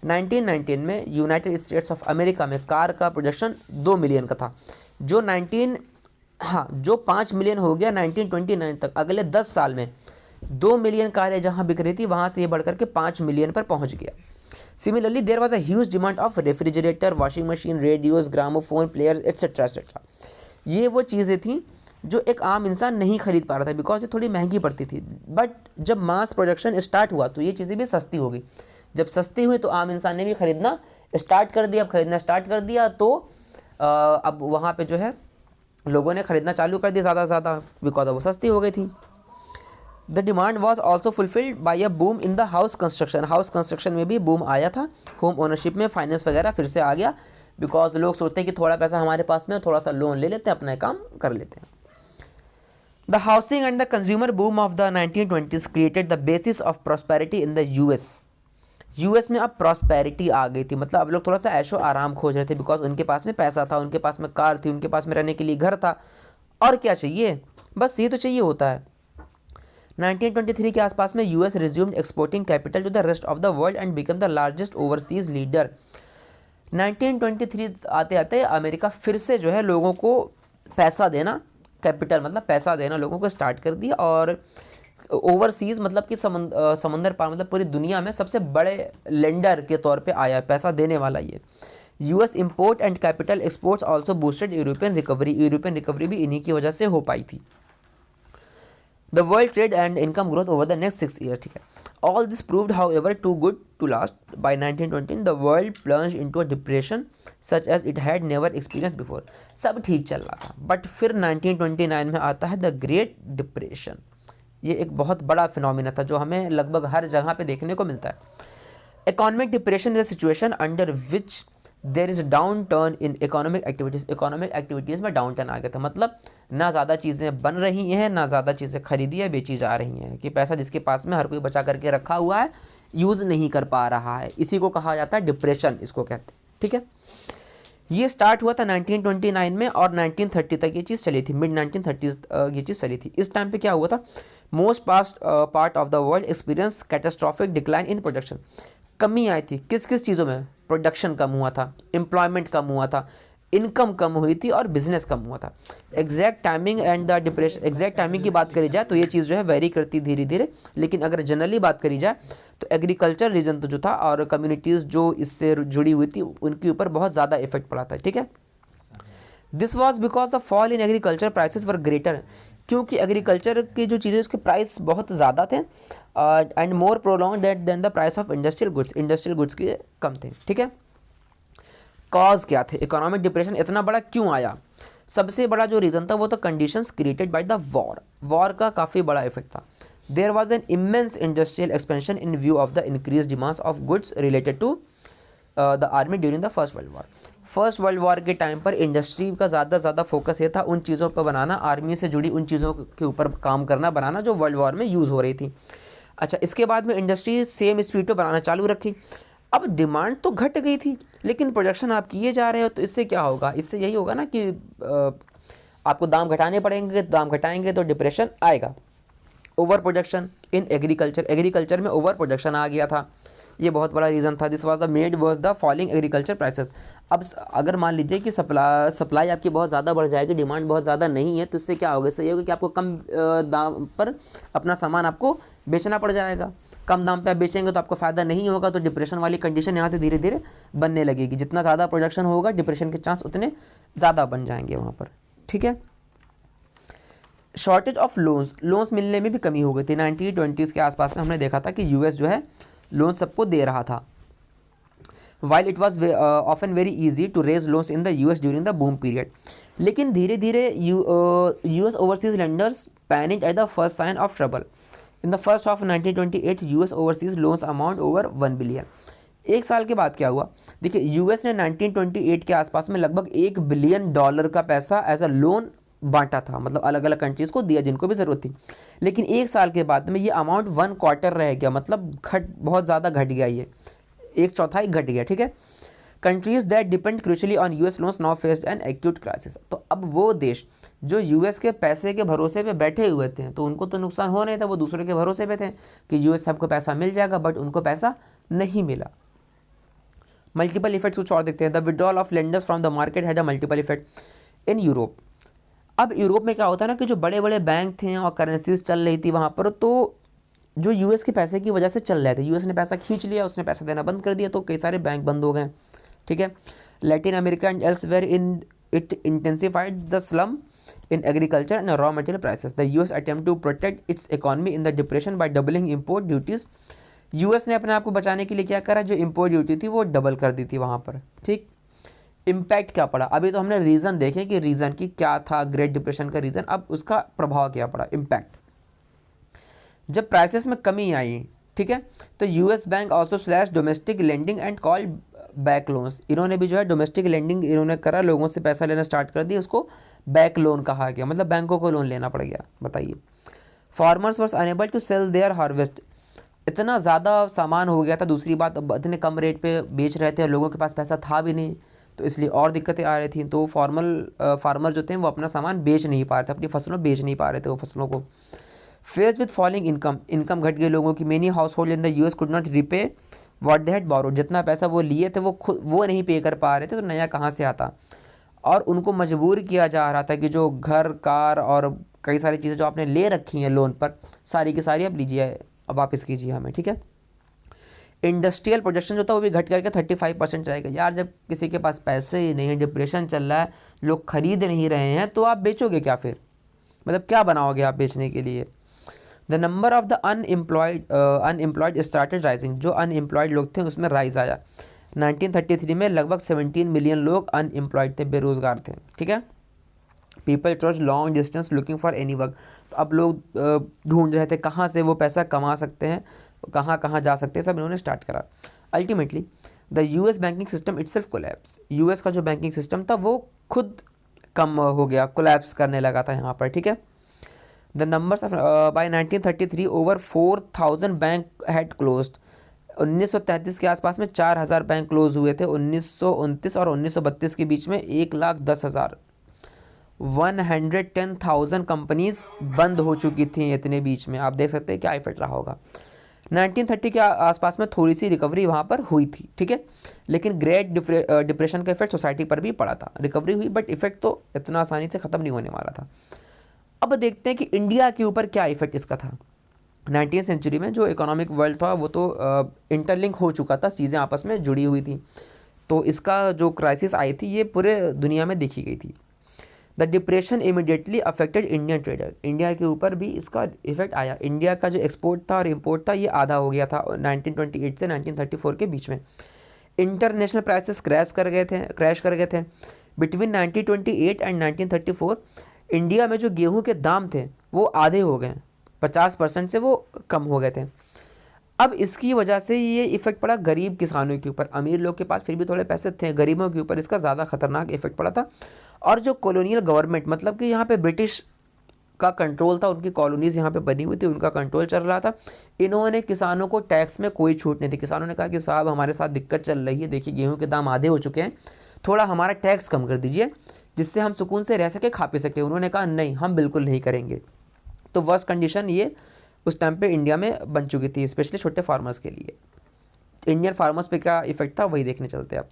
1919 में यूनाइटेड स्टेट्स ऑफ अमेरिका में कार का प्रोडक्शन 2 मिलियन का था, जो 5 मिलियन हो गया 1929 तक। अगले 10 साल में 2 मिलियन कारें जहां बिक रही थी वहां से ये बढ़कर के 5 मिलियन पर पहुंच गया। Similarly there was a huge demand of refrigerator, washing machine, radios, gramophone player etcetera etcetera. ये वो चीज़ें थी जो एक आम इंसान नहीं खरीद पा रहा था बिकॉज ये थोड़ी महंगी पड़ती थी। बट जब मास प्रोडक्शन स्टार्ट हुआ तो ये चीज़ें भी सस्ती हो गई। जब सस्ती हुई तो आम इंसान ने भी खरीदना स्टार्ट कर दिया। अब खरीदना स्टार्ट कर दिया तो अब वहाँ पे जो है लोगों ने खरीदना चालू कर दिया ज़्यादा से ज़्यादा बिकॉज वो सस्ती हो गई थी। The demand was also fulfilled by a boom in the house construction. House construction में भी बूम आया था। होम ओनरशिप में फाइनेंस वगैरह फिर से आ गया बिकॉज लोग सोचते हैं कि थोड़ा पैसा हमारे पास में, थोड़ा सा लोन ले लेते हैं, अपना काम कर लेते हैं। The housing and the consumer boom of the 1920s created the basis of prosperity in the US में अब प्रॉस्पेरिटी आ गई थी। मतलब अब लोग थोड़ा सा ऐशो आराम खोज रहे थे बिकॉज उनके पास में पैसा था, उनके पास में कार थी, उनके पास में रहने के लिए घर था, और क्या चाहिए, बस ये तो चाहिए होता है। 1923 के आसपास में US resumed exporting capital to the rest of the world and become the largest overseas leader. 1923 आते आते अमेरिका फिर से जो है लोगों को पैसा देना, कैपिटल मतलब पैसा देना लोगों को स्टार्ट कर दिया, और ओवरसीज़ मतलब कि समंदर पार मतलब पूरी दुनिया में सबसे बड़े लेंडर के तौर पे आया, पैसा देने वाला ये। US import and capital exports also boosted European recovery भी इन्हीं की वजह से हो पाई थी। The world trade and income growth over the next 6 years, ठीक है। All this proved however too good to last. By 1920 the world plunged into a depression such as it had never experience before. सब ठीक चल रहा था but फिर 1929 में आता है द ग्रेट डिप्रेशन। ये एक बहुत बड़ा फिनोमिना था जो हमें लगभग हर जगह पे देखने को मिलता है। Economic depression is a situation under which there is down turn in economic activities. Economic activities में डाउन टर्न आ गया था, मतलब ना ज़्यादा चीज़ें बन रही हैं, ना ज़्यादा चीज़ें खरीदी या बेची जा रही हैं, कि पैसा जिसके पास में हर कोई बचा करके रखा हुआ है, यूज़ नहीं कर पा रहा है, इसी को कहा जाता है डिप्रेशन, इसको कहते हैं, ठीक है। ये स्टार्ट हुआ था 1929 में और 1930 तक ये चीज़ चली थी, मिड 1930s ये चीज़ चली थी। इस टाइम पे क्या हुआ था, most part of the world experience catastrophic decline in production. कमी आई थी किस किस चीज़ों में, प्रोडक्शन कम हुआ था, एम्प्लॉयमेंट कम हुआ था, इनकम कम हुई थी और बिजनेस कम हुआ था। Exact timing and the depression, exact timing की बात करी जाए तो ये चीज़ जो है वेरी करती धीरे धीरे, लेकिन अगर जनरली बात करी जाए तो एग्रीकल्चर रीजन तो जो था और कम्युनिटीज़ जो इससे जुड़ी हुई थी उनके ऊपर बहुत ज़्यादा इफेक्ट पड़ा था, ठीक है। This was because the fall in agriculture prices were greater, क्योंकि एग्रीकल्चर की जो चीज़ें उसके प्राइस बहुत ज़्यादा थे and more prolong than the price of industrial goods के कम थे, ठीक है। कॉज क्या थे, इकोनॉमिक डिप्रेशन इतना बड़ा क्यों आया? सबसे बड़ा जो रीज़न था वो तो conditions created by the war का काफ़ी बड़ा इफेक्ट था। There was an immense industrial expansion in view of the increase demands of goods related to the army during the first world war के टाइम पर industry का ज़्यादा focus ये था उन चीज़ों पर बनाना, आर्मी से जुड़ी उन चीज़ों के ऊपर काम करना, बनाना जो वर्ल्ड वॉर में यूज़ हो रही थी। अच्छा, इसके बाद में इंडस्ट्री सेम स्पीड पर बनाना चालू रखी। अब डिमांड तो घट गई थी लेकिन प्रोडक्शन आप किए जा रहे हो, तो इससे क्या होगा, इससे यही होगा ना कि आपको दाम घटाने पड़ेंगे, दाम घटाएंगे तो डिप्रेशन आएगा। ओवर प्रोडक्शन इन एग्रीकल्चर में ओवर प्रोडक्शन आ गया था, ये बहुत बड़ा रीज़न था। This was the falling agriculture prices. अब अगर मान लीजिए कि सप्लाई आपकी बहुत ज़्यादा बढ़ जाएगी, डिमांड बहुत ज़्यादा नहीं है, तो इससे क्या होगा, इससे ये होगा कि आपको कम दाम पर अपना सामान आपको बेचना पड़ जाएगा। कम दाम पे आप बेचेंगे तो आपको फ़ायदा नहीं होगा, तो डिप्रेशन वाली कंडीशन यहाँ से धीरे धीरे बनने लगेगी। जितना ज़्यादा प्रोडक्शन होगा डिप्रेशन के चांस उतने ज़्यादा बन जाएंगे वहाँ पर, ठीक है। शॉर्टेज ऑफ लोन्स मिलने में भी कमी हो गई थी। 1920s के आसपास में हमने देखा था कि यूएस जो है लोन सबको दे रहा था। While it was often very easy to raise loans in the US during the boom period, लेकिन धीरे धीरे US overseas lenders panicked at the first sign of trouble. In the first half 1928 US overseas loans amount over 1 billion. एक साल के बाद क्या हुआ, देखिए यूएस ने 1928 के आसपास में लगभग $1 बिलियन का पैसा एज अ लोन बांटा था, मतलब अलग अलग कंट्रीज़ को दिया जिनको भी ज़रूरत थी। लेकिन एक साल के बाद में ये अमाउंट 1/4 रह गया, मतलब बहुत ज़्यादा घट गया, ये 1/4 घट गया, ठीक है। Countries that depend crucially on US loans now faced an acute crisis. तो अब वो देश जो यूएस के पैसे के भरोसे पे बैठे हुए थे, तो उनको तो नुकसान हो नहीं था, वो दूसरे के भरोसे पे थे कि यूएस सबको पैसा मिल जाएगा, बट उनको पैसा नहीं मिला। मल्टीपल इफेक्ट्स कुछ और देखते हैं। The withdrawal of lenders from the market had a multiple effect in Europe. अब यूरोप में क्या होता है ना कि जो बड़े बड़े बैंक थे और करेंसीज चल रही थी वहाँ पर, तो जो यूएस के पैसे की वजह से चल रहे थे, यूएस ने पैसा खींच लिया, उसने पैसा देना बंद कर दिया, तो कई सारे बैंक बंद हो गए, ठीक है। Latin America and elsewhere in it intensified the slum in agriculture and raw material prices. The US attempt to protect its economy in the depression by doubling import duties. US ने अपने आप को बचाने के लिए क्या करा, जो इम्पोर्ट ड्यूटी थी वो डबल कर दी थी वहाँ पर, ठीक। इम्पैक्ट क्या पड़ा, अभी तो हमने रीज़न देखे कि रीज़न की क्या था, ग्रेट डिप्रेशन का रीज़न, अब उसका प्रभाव क्या पड़ा, इम्पैक्ट। जब प्राइसेस में कमी आई, ठीक है, तो US bank also slash domestic lending and call back loans. इन्होंने भी जो है डोमेस्टिक लेंडिंग इन्होंने करा, लोगों से पैसा लेना स्टार्ट कर दिया, उसको बैक लोन कहा गया, मतलब बैंकों को लोन लेना पड़ गया। बताइए, farmers were unable to sell their harvest. इतना ज़्यादा सामान हो गया था, दूसरी बात अब इतने कम रेट पे बेच रहे थे, लोगों के पास पैसा था भी नहीं, तो इसलिए और दिक्कतें आ रही थी। तो फार्मर जो थे वो अपना सामान बेच नहीं पा रहे थे, अपनी फसलों बेच नहीं पा रहे थे वो फसलों को। फेस विद फॉलिंग इनकम घट गई लोगों की। Many house hold in the US could not repay what they had borrowed. जितना पैसा वो लिए थे वो नहीं पे कर पा रहे थे, तो नया कहाँ से आता, और उनको मजबूर किया जा रहा था कि जो घर कार और कई सारी चीज़ें जो आपने ले रखी हैं लोन पर, सारी की सारी अब लीजिए, अब वापस कीजिए हमें, ठीक है। इंडस्ट्रियल प्रोडक्शन जो था वो भी घट करके 35% रहेगा। यार जब किसी के पास पैसे ही नहीं है, डिप्रेशन चल रहा है, लोग खरीद नहीं रहे हैं, तो आप बेचोगे क्या फिर, मतलब क्या बनाओगे आप बेचने के लिए। The number of the unemployed started rising. जो अनएम्प्लॉयड लोग थे उसमें राइज आया। 1933 में लगभग 17 मिलियन लोग अनएम्प्लॉयड थे, बेरोजगार थे, ठीक है। People trust long distance looking for any work. तो अब लोग ढूंढ रहे थे कहाँ से वो पैसा कमा सकते हैं, कहाँ कहाँ जा सकते हैं, सब इन्होंने स्टार्ट करा। Ultimately the US banking system itself collapse. US का जो बैंकिंग सिस्टम था वो खुद कम हो गया, कोलैप्स करने लगा था यहाँ पर, ठीक है। The numbers of by 1933 over 4000 bank had closed. 1933 के आसपास में 4000 बैंक क्लोज हुए थे। 1929 और 1932 के बीच में 1,10,000 110,000 कंपनीज बंद हो चुकी थी इतने बीच में। आप देख सकते हैं क्या इफेक्ट रहा होगा। 1930 के आसपास में थोड़ी सी रिकवरी वहाँ पर हुई थी, ठीक है, लेकिन ग्रेट डिप्रेशन का इफेक्ट सोसाइटी पर भी पड़ा था। रिकवरी हुई बट इफेक्ट तो इतना आसानी से ख़त्म नहीं होने वाला था। अब देखते हैं कि इंडिया के ऊपर क्या इफेक्ट इसका था। 19वीं सेंचुरी में जो इकोनॉमिक वर्ल्ड था वो तो इंटरलिंक हो चुका था, चीज़ें आपस में जुड़ी हुई थी, तो इसका जो क्राइसिस आई थी ये पूरे दुनिया में देखी गई थी। The depression immediately affected Indian trader. India के ऊपर भी इसका इफेक्ट आया। इंडिया का जो एक्सपोर्ट था और इम्पोर्ट था ये आधा हो गया था 1928 से 1934 के बीच में। इंटरनेशनल प्राइसेस क्रैश कर गए थे। बिटवीन 1928 एंड 1934 इंडिया में जो गेहूं के दाम थे वो आधे हो गए, 50% से वो कम हो गए थे। अब इसकी वजह से ये इफेक्ट पड़ा गरीब किसानों के ऊपर। अमीर लोग के पास फिर भी थोड़े पैसे थे, गरीबों के ऊपर इसका ज़्यादा खतरनाक इफेक्ट पड़ा था। और जो कॉलोनियल गवर्नमेंट, मतलब कि यहाँ पे ब्रिटिश का कंट्रोल था, उनकी कॉलोनीज़ यहाँ पे बनी हुई थी, उनका कंट्रोल चल रहा था। इन्होंने किसानों को टैक्स में कोई छूट नहीं थी। किसानों ने कहा कि साहब हमारे साथ दिक्कत चल रही है, देखिए गेहूँ के दाम आधे हो चुके हैं, थोड़ा हमारा टैक्स कम कर दीजिए जिससे हम सुकून से रह सके, खा पी सके। उन्होंने कहा नहीं, हम बिल्कुल नहीं करेंगे। तो वर्स्ट कंडीशन ये उस टाइम पे इंडिया में बन चुकी थी, स्पेशली छोटे फार्मर्स के लिए। इंडियन फार्मर्स पे क्या इफेक्ट था वही देखने चलते हैं आप।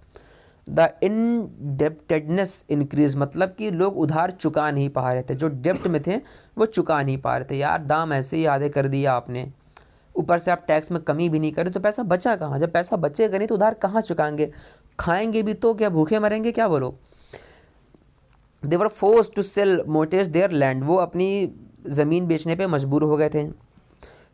द इनडेप्टेडनेस इंक्रीज, मतलब कि लोग उधार चुका नहीं पा रहे थे, जो डेप्ट में थे वो चुका नहीं पा रहे थे। यार दाम ऐसे ही आधे कर दिया आपने, ऊपर से आप टैक्स में कमी भी नहीं करे, तो पैसा बचा कहाँ? जब पैसा बचेगा नहीं तो उधार कहाँ चुकाएंगे? खाएंगे भी तो क्या, भूखे मरेंगे क्या वो लोग? They were forced to sell mortgage their land. वो अपनी ज़मीन बेचने पे मजबूर हो गए थे।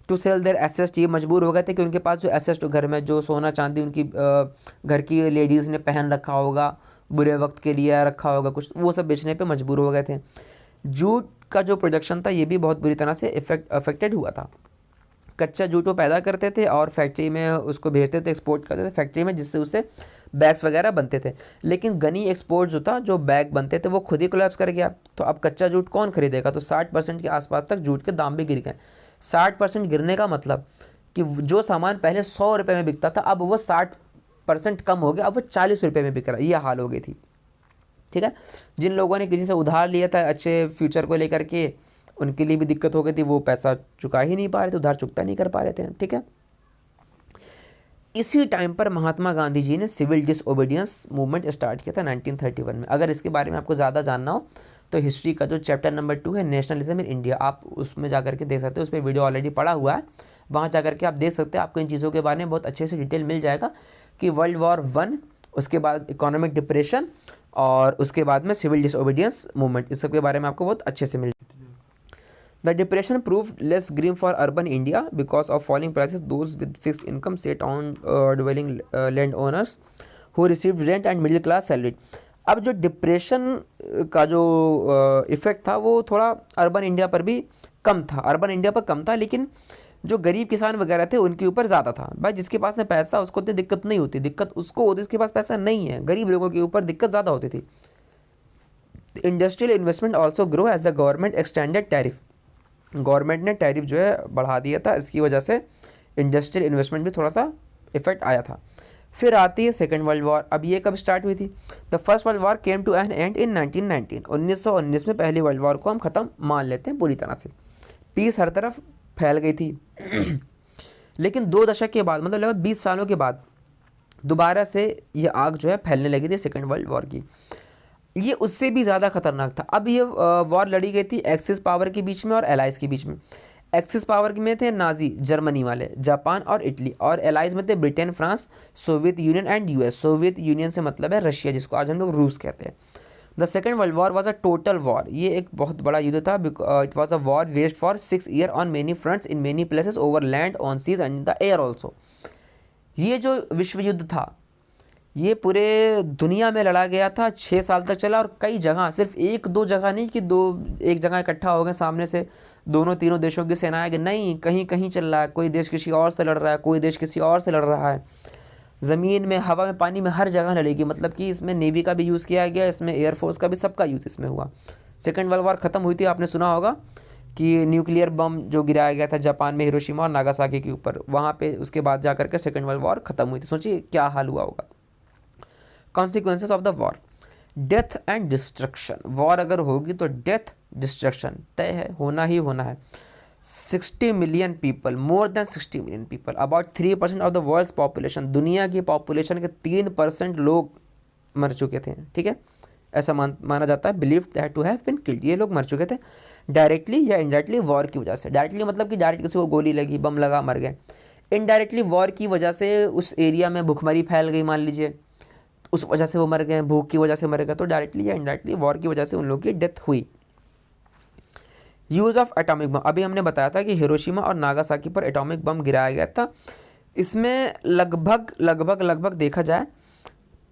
टू सेल देयर एसेट्स, ये मजबूर हो गए थे कि उनके पास जो एसेट्स घर में जो सोना चांदी उनकी घर की लेडीज़ ने पहन रखा होगा, बुरे वक्त के लिए रखा होगा कुछ, वो सब बेचने पे मजबूर हो गए थे। जूट का जो प्रोडक्शन था ये भी बहुत बुरी तरह से अफेक्टेड हुआ था। कच्चा जूट वो पैदा करते थे और फैक्ट्री में उसको भेजते थे, एक्सपोर्ट करते थे फैक्ट्री में, जिससे उससे बैग्स वगैरह बनते थे। लेकिन गनी एक्सपोर्ट जो था, जो बैग बनते थे, वो खुद ही कोलैप्स कर गया। तो अब कच्चा जूट कौन खरीदेगा? तो 60% के आसपास तक जूट के दाम भी गिर गए। 60% गिरने का मतलब कि जो सामान पहले 100 रुपये में बिकता था, अब वो 60% कम हो गया, अब वो 40 रुपये में बिक रहा है। ये हाल हो गई थी, ठीक है। जिन लोगों ने किसी से उधार लिया था अच्छे फ्यूचर को लेकर के, उनके लिए भी दिक्कत हो गई थी, वो पैसा चुका ही नहीं पा रहे थे, उधार चुकता नहीं कर पा रहे थे, ठीक है। इसी टाइम पर महात्मा गांधी जी ने सिविल डिसओबीडियंस मूवमेंट स्टार्ट किया था 1931 में। अगर इसके बारे में आपको ज़्यादा जानना हो तो हिस्ट्री का जो चैप्टर नंबर 2 है, नेशनलिज्म इन इंडिया, आप उसमें जा करके देख सकते हो। उस पर वीडियो ऑलरेडी पड़ा हुआ है, वहाँ जा करके आप देख सकते हैं। आपको इन चीज़ों के बारे में बहुत अच्छे से डिटेल मिल जाएगा कि वर्ल्ड वॉर 1, उसके बाद इकोनॉमिक डिप्रेशन और उसके बाद में सिविल डिसओबीडियंस मूवमेंट, इस सब के बारे में आपको बहुत अच्छे से मिल। The depression proved less grim for urban India because of falling prices. Those with fixed income sat on dwelling landowners who received rent and middle class salary. अब जो डिप्रेशन का जो इफ़ेक्ट था वो थोड़ा अर्बन इंडिया पर भी कम था, अर्बन इंडिया पर कम था, लेकिन जो गरीब किसान वगैरह थे उनके ऊपर ज़्यादा था। भाई जिसके पास में पैसा उसको इतनी दिक्कत नहीं होती, दिक्कत उसको होती जिसके पास पैसा नहीं है। गरीब लोगों के ऊपर दिक्कत ज़्यादा होती थी। Industrial investment also grow as the government extended tariff. Government ने टैरिफ जो है बढ़ा दिया था, इसकी वजह से इंडस्ट्रियल इन्वेस्टमेंट भी थोड़ा सा इफेक्ट आया था। फिर आती है सेकेंड वर्ल्ड वॉर। अब ये कब स्टार्ट हुई थी? The first world war came to an end in 1919। 1919 में पहली वर्ल्ड वॉर को हम ख़त्म मान लेते हैं पूरी तरह से। पीस हर तरफ फैल गई थी लेकिन 2 दशक के बाद, मतलब लगभग 20 सालों के बाद दोबारा से ये आग जो है फैलने लगी थी सेकेंड वर्ल्ड वॉर की। ये उससे भी ज़्यादा खतरनाक था। अब ये वॉर लड़ी गई थी एक्सिस पावर के बीच में और एलाइज के बीच में। एक्सिस पावर में थे नाजी जर्मनी वाले, जापान और इटली, और एलाइज में थे Britain, France, Soviet union and US. Soviet union से मतलब है रशिया, जिसको आज हम लोग रूस कहते हैं। The second world war was a total war. ये एक बहुत बड़ा युद्ध था। It was a war waged for 6 year on many fronts in many places over land, on seas and in the air also. ये जो विश्व युद्ध था ये पूरे दुनिया में लड़ा गया था, 6 साल तक चला, और कई जगह, सिर्फ 1-2 जगह नहीं कि एक जगह इकट्ठा हो गए सामने से दोनों तीनों देशों की सेनाएं, नहीं, कहीं कहीं चल रहा है। कोई देश किसी और से लड़ रहा है, कोई देश किसी और से लड़ रहा है। ज़मीन में, हवा में, पानी में, हर जगह लड़ेगी। मतलब कि इसमें नेवी का भी यूज़ किया गया, इसमें एयरफोर्स का भी, सबका यूज़ इसमें हुआ। सेकेंड वर्ल्ड वॉर ख़त्म हुई थी, आपने सुना होगा कि न्यूक्लियर बम जो गिराया गया था जापान में, हिरोशिमा और नागासाकी के ऊपर, वहाँ पे उसके बाद जा करके सेकेंड वर्ल्ड वॉर ख़त्म हुई थी। सोचिए क्या हाल हुआ होगा। Consequences of the war, death and destruction. War अगर होगी तो डेथ, डिस्ट्रक्शन तय है, होना ही होना है। 60 million people, more than 60 million people, about 3% of the world's population, दुनिया की पॉपुलेशन के 3% लोग मर चुके थे, ठीक है। ऐसा माना जाता है, believe that to have been killed. ये लोग मर चुके थे डायरेक्टली या इनडायरेक्टली वॉर की वजह से। डायरेक्टली मतलब कि डायरेक्ट किसी को गोली लगी, बम लगा, मर गए। इनडायरेक्टली वॉर की वजह से उस एरिया में भुखमरी फैल गई, मान लीजिए, उस वजह से वो मर गए, भूख की वजह से मर गए। तो डायरेक्टली या इनडायरेक्टली वॉर की वजह से उन लोगों की डेथ हुई। यूज़ ऑफ एटॉमिक बम, अभी हमने बताया था कि हिरोशिमा और नागासाकी पर एटॉमिक बम गिराया गया था। इसमें लगभग देखा जाए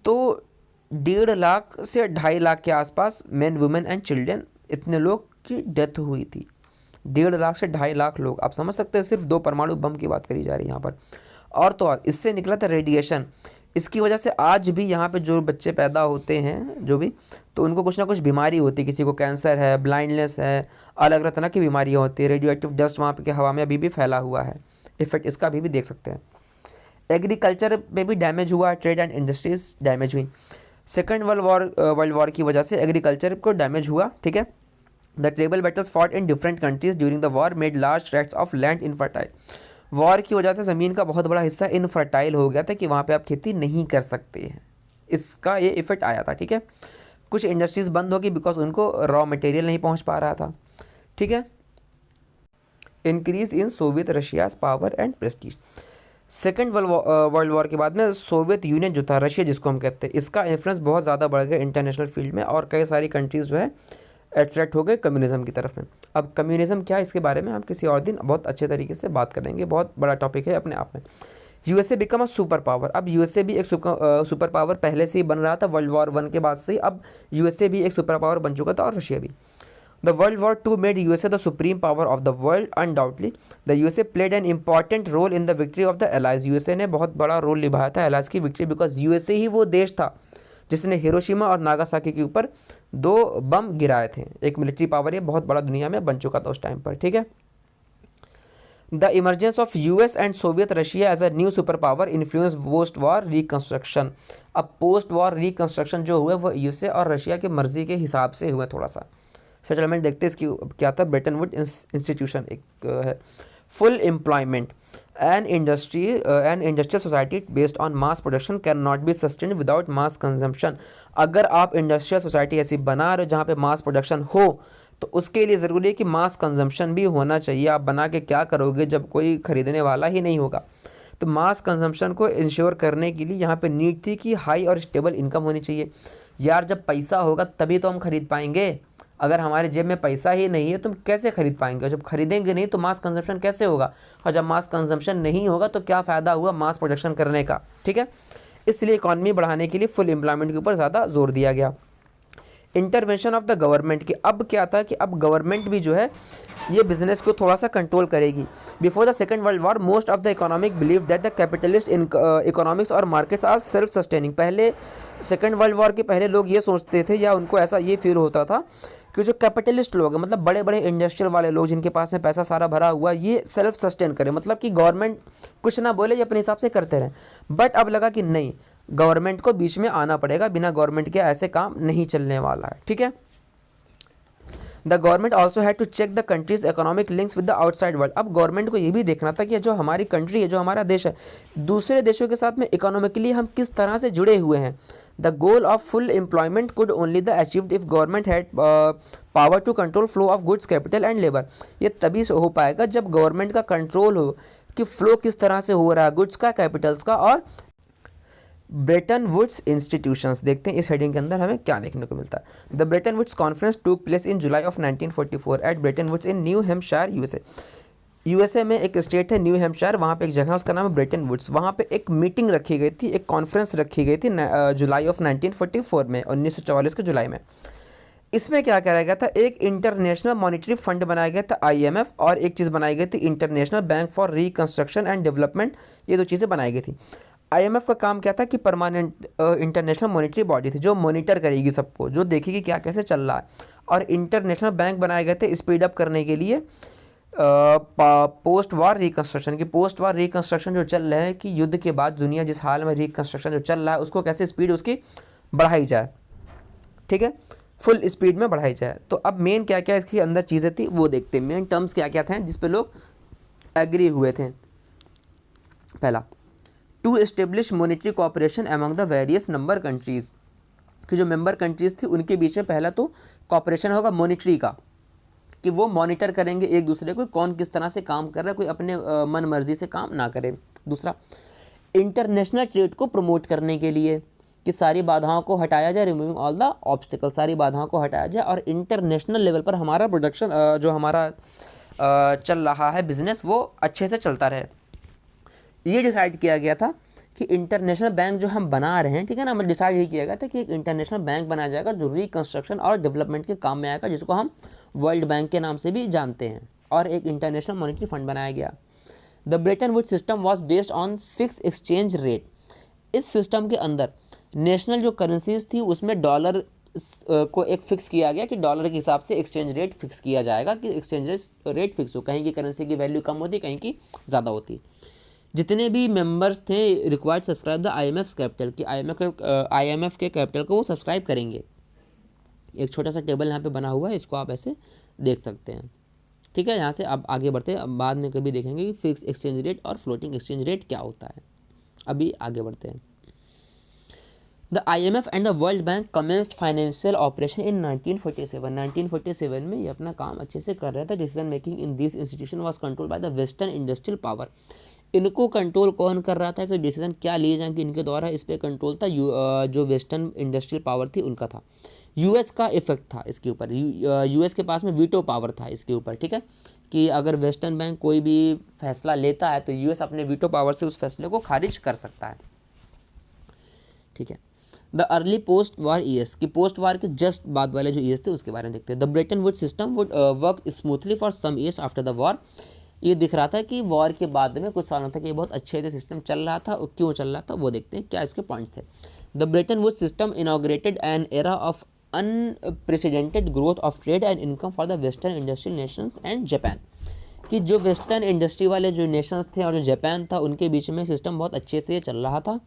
तो 1.5 लाख से 2.5 लाख के आसपास मेन, वुमेन एंड चिल्ड्रन, इतने लोग की डेथ हुई थी। 1.5 लाख से 2.5 लाख लोग, आप समझ सकते हैं। सिर्फ 2 परमाणु बम की बात करी जा रही है यहाँ पर। और तो और इससे निकला था रेडिएशन। इसकी वजह से आज भी यहाँ पे जो बच्चे पैदा होते हैं जो भी, तो उनको कुछ ना कुछ बीमारी होती है। किसी को कैंसर है, ब्लाइंडनेस है, अलग अलग तरह की बीमारियाँ होती है। रेडियो एक्टिव डस्ट वहाँ पे के हवा में अभी भी फैला हुआ है। इफेक्ट इसका अभी भी देख सकते हैं। एग्रीकल्चर में भी डैमेज हुआ, ट्रेड एंड इंडस्ट्रीज डैमेज हुई। सेकेंड वर्ल्ड वॉर की वजह से एग्रीकल्चर को डैमेज हुआ, ठीक है। The terrible battles fought in different countries during the war made large tracts of land infertile. War की वजह से ज़मीन का बहुत बड़ा हिस्सा इनफर्टाइल हो गया था कि वहाँ पे आप खेती नहीं कर सकते हैं। इसका ये इफेक्ट आया था, ठीक है। कुछ इंडस्ट्रीज़ बंद होगी बिकॉज उनको रॉ मटेरियल नहीं पहुँच पा रहा था, ठीक है। Increase in Soviet Russia's power and Prestige. Second world war के बाद में सोवियत यूनियन जो था, रशिया जिसको हम कहते हैं, इसका इन्फ्लुएंस बहुत ज़्यादा बढ़ गया इंटरनेशनल फील्ड में, और कई सारी कंट्रीज़ जो है अट्रैक्ट हो गए कम्युनिज्म की तरफ में। अब कम्युनिज्म क्या है, इसके बारे में हम किसी और दिन बहुत अच्छे तरीके से बात करेंगे, बहुत बड़ा टॉपिक है अपने आप में। USA become a super power. अब यूएसए भी एक सुपर पावर पहले से ही बन रहा था वर्ल्ड वॉर 1 के बाद से ही। अब यूएसए भी एक सुपर पावर बन चुका था और रशिया भी। The World War II made USA the supreme power of the world. Undoubtedly, the USA played an important role in the victory of the Allies. USA ने बहुत बड़ा रोल निभाया था Allies की विक्ट्री, बिकॉज USA ही वो देश था जिसने हिरोशिमा और नागासाकी के ऊपर 2 बम गिराए थे। एक मिलिट्री पावर ये बहुत बड़ा दुनिया में बन चुका था उस टाइम पर, ठीक है। The emergence of US and Soviet Russia as a new super power influence post war reconstruction. अब पोस्ट वॉर रिकन्स्ट्रक्शन जो हुए वो यूएसए और रशिया की मर्जी के हिसाब से हुए। थोड़ा सा सेटलमेंट देखते हैं इसकी क्या था। ब्रेटन वुड इंस्टीट्यूशन एक है। Full employment an industrial society based on mass production can not be sustained without mass consumption. अगर आप इंडस्ट्रियल सोसाइटी ऐसी बना रहे हो जहाँ पे मास प्रोडक्शन हो तो उसके लिए ज़रूरी है कि मास कंजम्पशन भी होना चाहिए। आप बना के क्या करोगे जब कोई ख़रीदने वाला ही नहीं होगा। तो मास कंजम्पशन को इंश्योर करने के लिए यहाँ पे नीड थी कि हाई और स्टेबल इनकम होनी चाहिए। यार जब पैसा होगा तभी तो हम खरीद पाएंगे। अगर हमारे जेब में पैसा ही नहीं है तो हम कैसे खरीद पाएंगे। जब खरीदेंगे नहीं तो मास कंजम्पशन कैसे होगा, और जब मास कंजम्पशन नहीं होगा तो क्या फ़ायदा हुआ मास प्रोडक्शन करने का, ठीक है। इसलिए इकॉनमी बढ़ाने के लिए फुल एम्प्लॉयमेंट के ऊपर ज़्यादा जोर दिया गया। इंटरवेंशन ऑफ द गवर्नमेंट की अब क्या था कि अब गवर्नमेंट भी जो है ये बिजनेस को थोड़ा सा कंट्रोल करेगी। Before the second world war most of the economic believe that the capitalist economics और मार्केट्स आर सेल्फ सस्टेनिंग। पहले सेकेंड वर्ल्ड वॉर के पहले लोग ये सोचते थे या उनको ऐसा ये फील होता था कि जो कैपिटलिस्ट लोग हैं, मतलब बड़े बड़े इंडस्ट्रियल वाले लोग जिनके पास में पैसा सारा भरा हुआ, ये सेल्फ सस्टेन करें, मतलब कि गवर्नमेंट कुछ ना बोले, ये अपने हिसाब से करते रहें। बट अब लगा कि नहीं, गवर्नमेंट को बीच में आना पड़ेगा, बिना गवर्नमेंट के ऐसे काम नहीं चलने वाला है, ठीक है। The government also had to check the countries economic links with the outside world. अब गवर्नमेंट को ये भी देखना था कि जो हमारी कंट्री है, जो हमारा देश है, दूसरे देशों के साथ में इकोनॉमिकली हम किस तरह से जुड़े हुए हैं। The goal of full employment could only the achieved if government had power to control flow of goods, capital and labour. ये तभी से हो पाएगा जब गवर्नमेंट का कंट्रोल हो कि फ्लो किस तरह से हो रहा है, गुड्स का, कैपिटल्स का। और ब्रेटन वुड्स इंस्टीट्यूशंस देखते हैं इस हेडिंग के अंदर हमें क्या देखने को मिलता है। The Bretton Woods conference took place in July of 1944 at Bretton Woods in New Hampshire, USA. USA में एक स्टेट है न्यू हैम्पशायर, वहाँ पे एक जगह है उसका नाम है ब्रेटन वुड्स। वहाँ पे एक मीटिंग रखी गई थी, एक कॉन्फ्रेंस रखी गई थी जुलाई ऑफ 1944 में, 1944 के जुलाई में। इसमें क्या करा गया था, एक इंटरनेशनल मॉनिटरी फंड बनाया गया था IMF, और एक चीज़ बनाई गई थी international bank for reconstruction and development. ये 2 चीज़ें बनाई गई थी। IMF का काम क्या था कि परमानेंट इंटरनेशनल मॉनिटरी बॉडी थी जो मॉनिटर करेगी सबको, जो देखेगी क्या कैसे चल रहा है। और इंटरनेशनल बैंक बनाए गए थे स्पीड अप करने के लिए पोस्ट वार रिकन्स्ट्रक्शन की। पोस्ट वार रिकन्स्ट्रक्शन जो चल रहा है कि युद्ध के बाद दुनिया जिस हाल में रिकन्स्ट्रक्शन जो चल रहा है उसको कैसे स्पीड उसकी बढ़ाई जाए, ठीक है, फुल स्पीड में बढ़ाई जाए। तो अब मेन क्या क्या इसके अंदर चीज़ें थी वो देखते हैं। मेन टर्म्स क्या क्या थे जिस पे लोग एग्री हुए थे। पहला, to establish monetary cooperation among the various number countries, कि जो मेंबर कंट्रीज़ थी उनके बीच में पहला तो कोऑपरेशन होगा मॉनिटरी का, कि वो मॉनिटर करेंगे एक दूसरे को कौन किस तरह से काम कर रहा है, कोई अपने मन मर्जी से काम ना करे। दूसरा, इंटरनेशनल ट्रेड को प्रमोट करने के लिए कि सारी बाधाओं को हटाया जाए, रिमूविंग ऑल द ऑब्स्टिकल, सारी बाधाओं को हटाया जाए और इंटरनेशनल लेवल पर हमारा प्रोडक्शन जो हमारा चल रहा है बिजनेस वो अच्छे से चलता रहे। ये डिसाइड किया गया था कि इंटरनेशनल बैंक जो हम बना रहे हैं, ठीक है ना, मतलब डिसाइड ये किया गया था कि एक इंटरनेशनल बैंक बनाया जाएगा जो रिकन्स्ट्रक्शन और डेवलपमेंट के काम में आएगा, जिसको हम वर्ल्ड बैंक के नाम से भी जानते हैं। और एक इंटरनेशनल मॉनिटरी फंड बनाया गया। The Bretton Woods system was based on fix exchange rate. इस सिस्टम के अंदर नेशनल जो करेंसीज थी उसमें डॉलर को एक फिक्स किया गया कि डॉलर के हिसाब से एक्सचेंज रेट फिक्स किया जाएगा, कि एक्सचेंज रेट फिक्स हो, कहीं की करेंसी की वैल्यू कम होती, कहीं की ज़्यादा होती। जितने भी मेंबर्स थे required subscribe the IMF capital, कि IMF के कैपिटल को वो सब्सक्राइब करेंगे। एक छोटा सा टेबल यहाँ पे बना हुआ है, इसको आप ऐसे देख सकते हैं, ठीक है। यहाँ से अब आगे बढ़ते हैं, अब बाद में कभी देखेंगे कि फिक्स एक्सचेंज रेट और फ्लोटिंग एक्सचेंज रेट क्या होता है। अभी आगे बढ़ते हैं। The IMF and the world bank commenced financial operation in 1947। 1947 में ये अपना काम अच्छे से कर रहा था। Decision making in this institution was control by the western industrial power. इनको कंट्रोल कौन कर रहा था कि डिसीजन क्या लिए जाएंगे इनके द्वारा, इस पर कंट्रोल था जो वेस्टर्न इंडस्ट्रियल पावर थी उनका था। US का इफेक्ट था इसके ऊपर, US के पास में वीटो पावर था इसके ऊपर, ठीक है, कि अगर वेस्टर्न बैंक कोई भी फैसला लेता है तो US अपने वीटो पावर से उस फैसले को खारिज कर सकता है, ठीक है। The early post war years की पोस्ट वार के जस्ट बाद वाले जो ईयर्स थे उसके बारे में देखते हैं। The Bretton Wood system would work smoothly for some years after the war. ये दिख रहा था कि वॉर के बाद में कुछ सालों तक ये बहुत अच्छे से सिस्टम चल रहा था। और क्यों चल रहा था वो देखते हैं, क्या इसके पॉइंट्स थे। The Bretton Wood system inaugurated an era of unprecedented growth of trade and income for the western industrial Nations and Japan. कि जो वेस्टर्न इंडस्ट्री वाले जो नेशंस थे और जो जापान था उनके बीच में सिस्टम बहुत अच्छे से चल रहा था,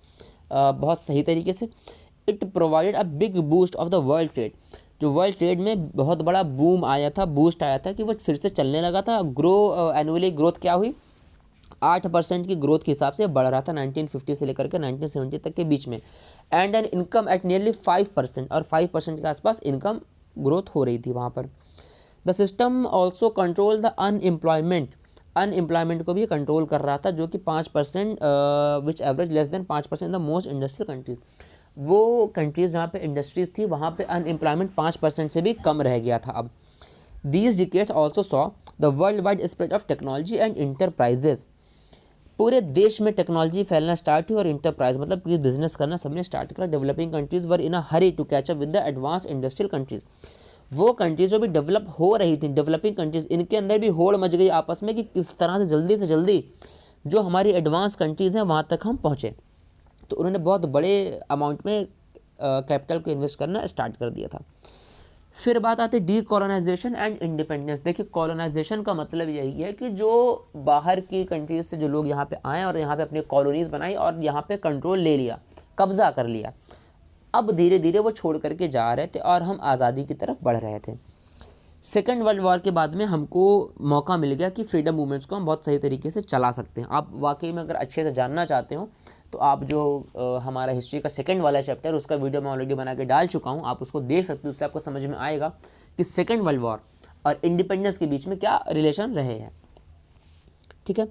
बहुत सही तरीके से। It provided a big boost of the world trade. जो वर्ल्ड ट्रेड में बहुत बड़ा बूम आया था, बूस्ट आया था कि वो फिर से चलने लगा था। एनुअली ग्रोथ क्या हुई, 8% की ग्रोथ के हिसाब से बढ़ रहा था 1950 से लेकर के 1970 तक के बीच में। And an income eight nearly 5%, और 5% के आसपास इनकम ग्रोथ हो रही थी वहाँ पर। The system also control the unemployment को भी कंट्रोल कर रहा था, जो कि 5% which average less than 5% the most industrial countries. वो कंट्रीज़ जहाँ पे इंडस्ट्रीज़ थी वहाँ पे अनएम्प्लॉयमेंट 5% से भी कम रह गया था अब। These decades also saw the world wide spread of technology and enterprises. पूरे देश में टेक्नोलॉजी फैलना स्टार्ट हुई और इंटरप्राइज मतलब कि बिजनेस करना सबने स्टार्ट करा। Developing countries were in a hurry to catch up with the advance industrial countries. वो कंट्रीज जो भी डेवलप हो रही थी, डेवलपिंग कंट्रीज़, इनके अंदर भी होड़ मच गई आपस में कि किस तरह से जल्दी जो हमारी एडवांस कंट्रीज़ हैं वहाँ तक हम पहुँचे। तो उन्होंने बहुत बड़े अमाउंट में कैपिटल को इन्वेस्ट करना स्टार्ट कर दिया था। फिर बात आती है डीकोलोनाइजेशन एंड इंडिपेंडेंस। देखिए, कॉलोनाइजेशन का मतलब यही है कि जो बाहर की कंट्रीज से जो लोग यहाँ पे आए और यहाँ पे अपनी कॉलोनीज़ बनाई और यहाँ पे कंट्रोल ले लिया, कब्जा कर लिया। अब धीरे धीरे वो छोड़ करके जा रहे थे और हम आज़ादी की तरफ बढ़ रहे थे। सेकेंड वर्ल्ड वॉर के बाद में हमको मौका मिल गया कि फ्रीडम मूवमेंट्स को हम बहुत सही तरीके से चला सकते हैं। आप वाकई में अगर अच्छे से जानना चाहते हो तो आप जो हमारा हिस्ट्री का सेकंड वाला चैप्टर, उसका वीडियो मैं ऑलरेडी बना के डाल चुका हूँ, आप उसको देख सकते हो। उससे आपको समझ में आएगा कि सेकंड वर्ल्ड वॉर और इंडिपेंडेंस के बीच में क्या रिलेशन रहे हैं। ठीक है।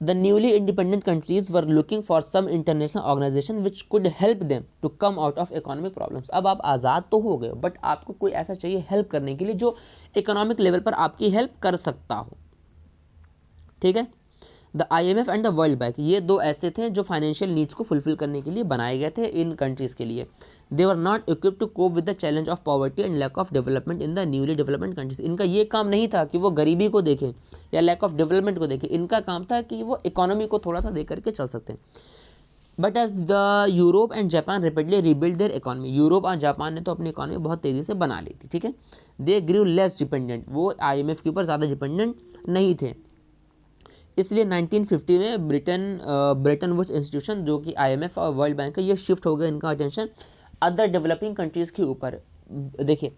The newly independent countries were looking for some international organization which could help them to come out of economic problems। अब आप आज़ाद तो हो गए, बट आपको कोई ऐसा चाहिए हेल्प करने के लिए जो इकोनॉमिक लेवल पर आपकी हेल्प कर सकता हो। ठीक है। The IMF and the world bank, ये दो ऐसे थे जो फाइनेंशियल नीड्स को फुलफिल करने के लिए बनाए गए थे इन कंट्रीज़ के लिए। They were not equipped to cope with the challenge of poverty and lack of development in the newly development countries. इनका ये काम नहीं था कि वो गरीबी को देखें या लैक ऑफ डेवलपमेंट को देखें, इनका काम था कि वो इकोनॉमी को थोड़ा सा देख करके चल सकते हैं। But as the Europe and Japan rapidly rebuild their economy, Europe और जापान ने तो अपनी इकोनॉमी बहुत तेज़ी से बना ली थी। ठीक है। दे ग्रू लेस डिपेंडेंट, वो IMF के ऊपर ज़्यादा डिपेंडेंट नहीं थे। इसलिए 1950 में ब्रेटन वुड्स इंस्टीट्यूशन जो कि IMF और वर्ल्ड बैंक है, ये शिफ्ट हो गया इनका अटेंशन अदर डेवलपिंग कंट्रीज़ के ऊपर। देखिए,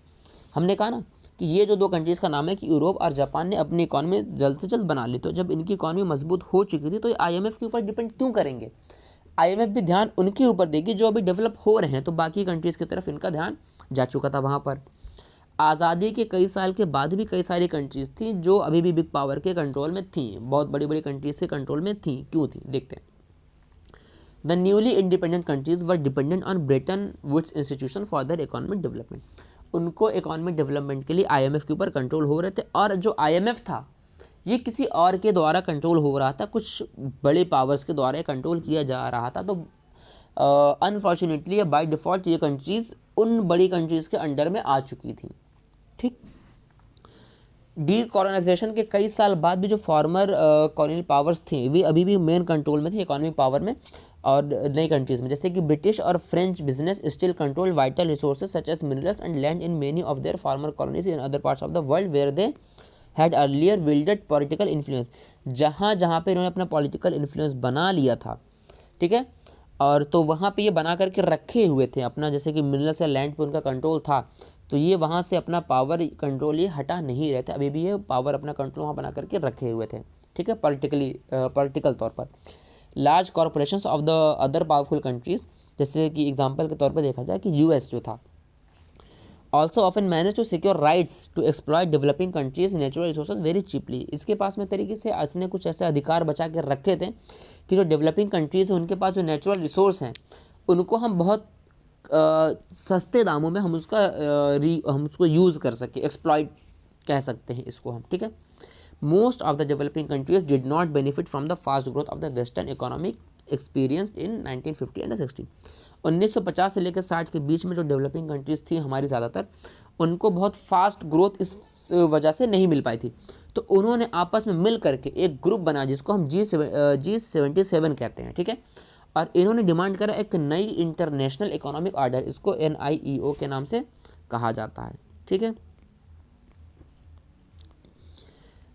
हमने कहा ना कि ये जो दो कंट्रीज़ का नाम है कि यूरोप और जापान ने अपनी इकॉनमी जल्द से जल्द बना ली। तो जब इनकी इकॉनमी मजबूत हो चुकी थी तो ये IMF के ऊपर डिपेंड क्यों करेंगे। IMF भी ध्यान उनके ऊपर देगी जो अभी डेवलप हो रहे हैं, तो बाकी कंट्रीज़ की तरफ इनका ध्यान जा चुका था वहाँ पर। आज़ादी के कई साल के बाद भी कई सारी कंट्रीज़ थी जो अभी भी बिग पावर के कंट्रोल में थी, बहुत बड़ी बड़ी कंट्रीज़ के कंट्रोल में थी। क्यों थी, देखते हैं। The newly independent countries were dependent on Bretton Woods institution for their economic development. उनको इकोनॉमिक डेवलपमेंट के लिए IMF के ऊपर कंट्रोल हो रहे थे, और जो IMF था ये किसी और के द्वारा कंट्रोल हो रहा था, कुछ बड़े पावर्स के द्वारा कंट्रोल किया जा रहा था। तो अनफॉर्चुनेटली बाय डिफ़ॉल्ट ये कंट्रीज़ उन बड़ी कंट्रीज़ के अंडर में आ चुकी थी। ठीक। डीकोलोनाइजेशन के कई साल बाद भी जो फॉर्मर कॉलोनियल पावर्स थे वे अभी भी मेन कंट्रोल में थे इकोनॉमिक पावर में और नई कंट्रीज़ में, जैसे कि ब्रिटिश और French business still control vital resources such as minerals and land in many of their former colonies in other parts of the world where they had earlier wielded political influence. जहाँ पे इन्होंने अपना political influence बना लिया था, ठीक है, और तो वहाँ पे ये बना करके रखे हुए थे अपना, जैसे कि मिनरल्स या लैंड पे उनका कंट्रोल था, तो ये वहाँ से अपना पावर कंट्रोल ये हटा नहीं रहे थे, अभी भी ये पावर अपना कंट्रोल वहाँ बना करके रखे हुए थे। ठीक है, पॉलिटिकल तौर पर। Large corporations of the other powerful countries, जैसे कि एग्जांपल के तौर पर देखा जाए कि US जो था, also often manage to secure rights to exploit developing countries natural resources very cheaply. इसके पास में तरीके से इसने कुछ ऐसे अधिकार बचा के रखे थे कि जो डेवलपिंग कंट्रीज़ हैं उनके पास जो नेचुरल रिसोर्स हैं उनको हम बहुत सस्ते दामों में हम उसको यूज़ कर सके, एक्सप्लॉइट कह सकते हैं इसको हम। ठीक है। Most of the developing countries did not benefit from the fast growth of the western experienced in 1950 and 60। 1950 से लेकर 60 के बीच में जो डेवलपिंग कंट्रीज़ थी हमारी ज़्यादातर, उनको बहुत फास्ट ग्रोथ इस वजह से नहीं मिल पाई थी। तो उन्होंने आपस में मिल करके एक ग्रुप बना जिसको हम G77 कहते हैं, ठीक है। और इन्होंने डिमांड करा एक नई इंटरनेशनल इकोनॉमिक ऑर्डर, इसको NIEO के नाम से कहा जाता है, ठीक है।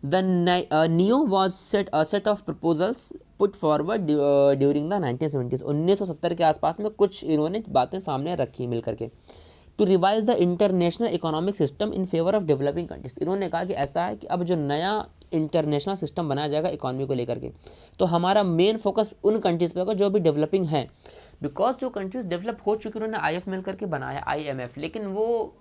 The NIEO was a set of proposals put forward during the 1970s। 1970 के आसपास में कुछ इन्होंने बातें सामने रखी मिल करके। To revise the international economic system in favour of developing countries. इन्होंने कहा कि ऐसा है कि अब जो नया इंटरनेशनल सिस्टम बनाया जाएगा इकोनॉमी को लेकर के, तो हमारा मेन फोकस उन कंट्रीज़ पे होगा जो भी डेवलपिंग है। बिकॉज जो कंट्रीज़ डेवलप हो चुकी उन्होंने IF मिल करके बनाया, IMF, लेकिन वो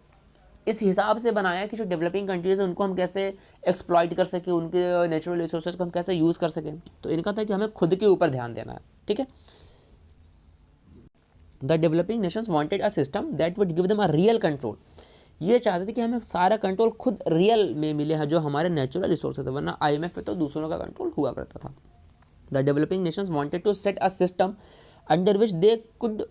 इस हिसाब से बनाया कि जो डेवलपिंग कंट्रीज़ है उनको हम कैसे एक्सप्लॉइट कर सकें, उनके नेचुरल रिसोर्सेज को हम कैसे यूज़ कर सकें। तो इनका था कि हमें खुद के ऊपर ध्यान देना है, ठीक है। The developing nations wanted a system that would give them a real control. ये चाहते थे कि हमें सारा कंट्रोल खुद रियल में मिले है जो हमारे नेचुरल रिसोर्सेज है, वरना IMF पे तो दूसरों का कंट्रोल हुआ करता था। The developing nations wanted to set a system under which they could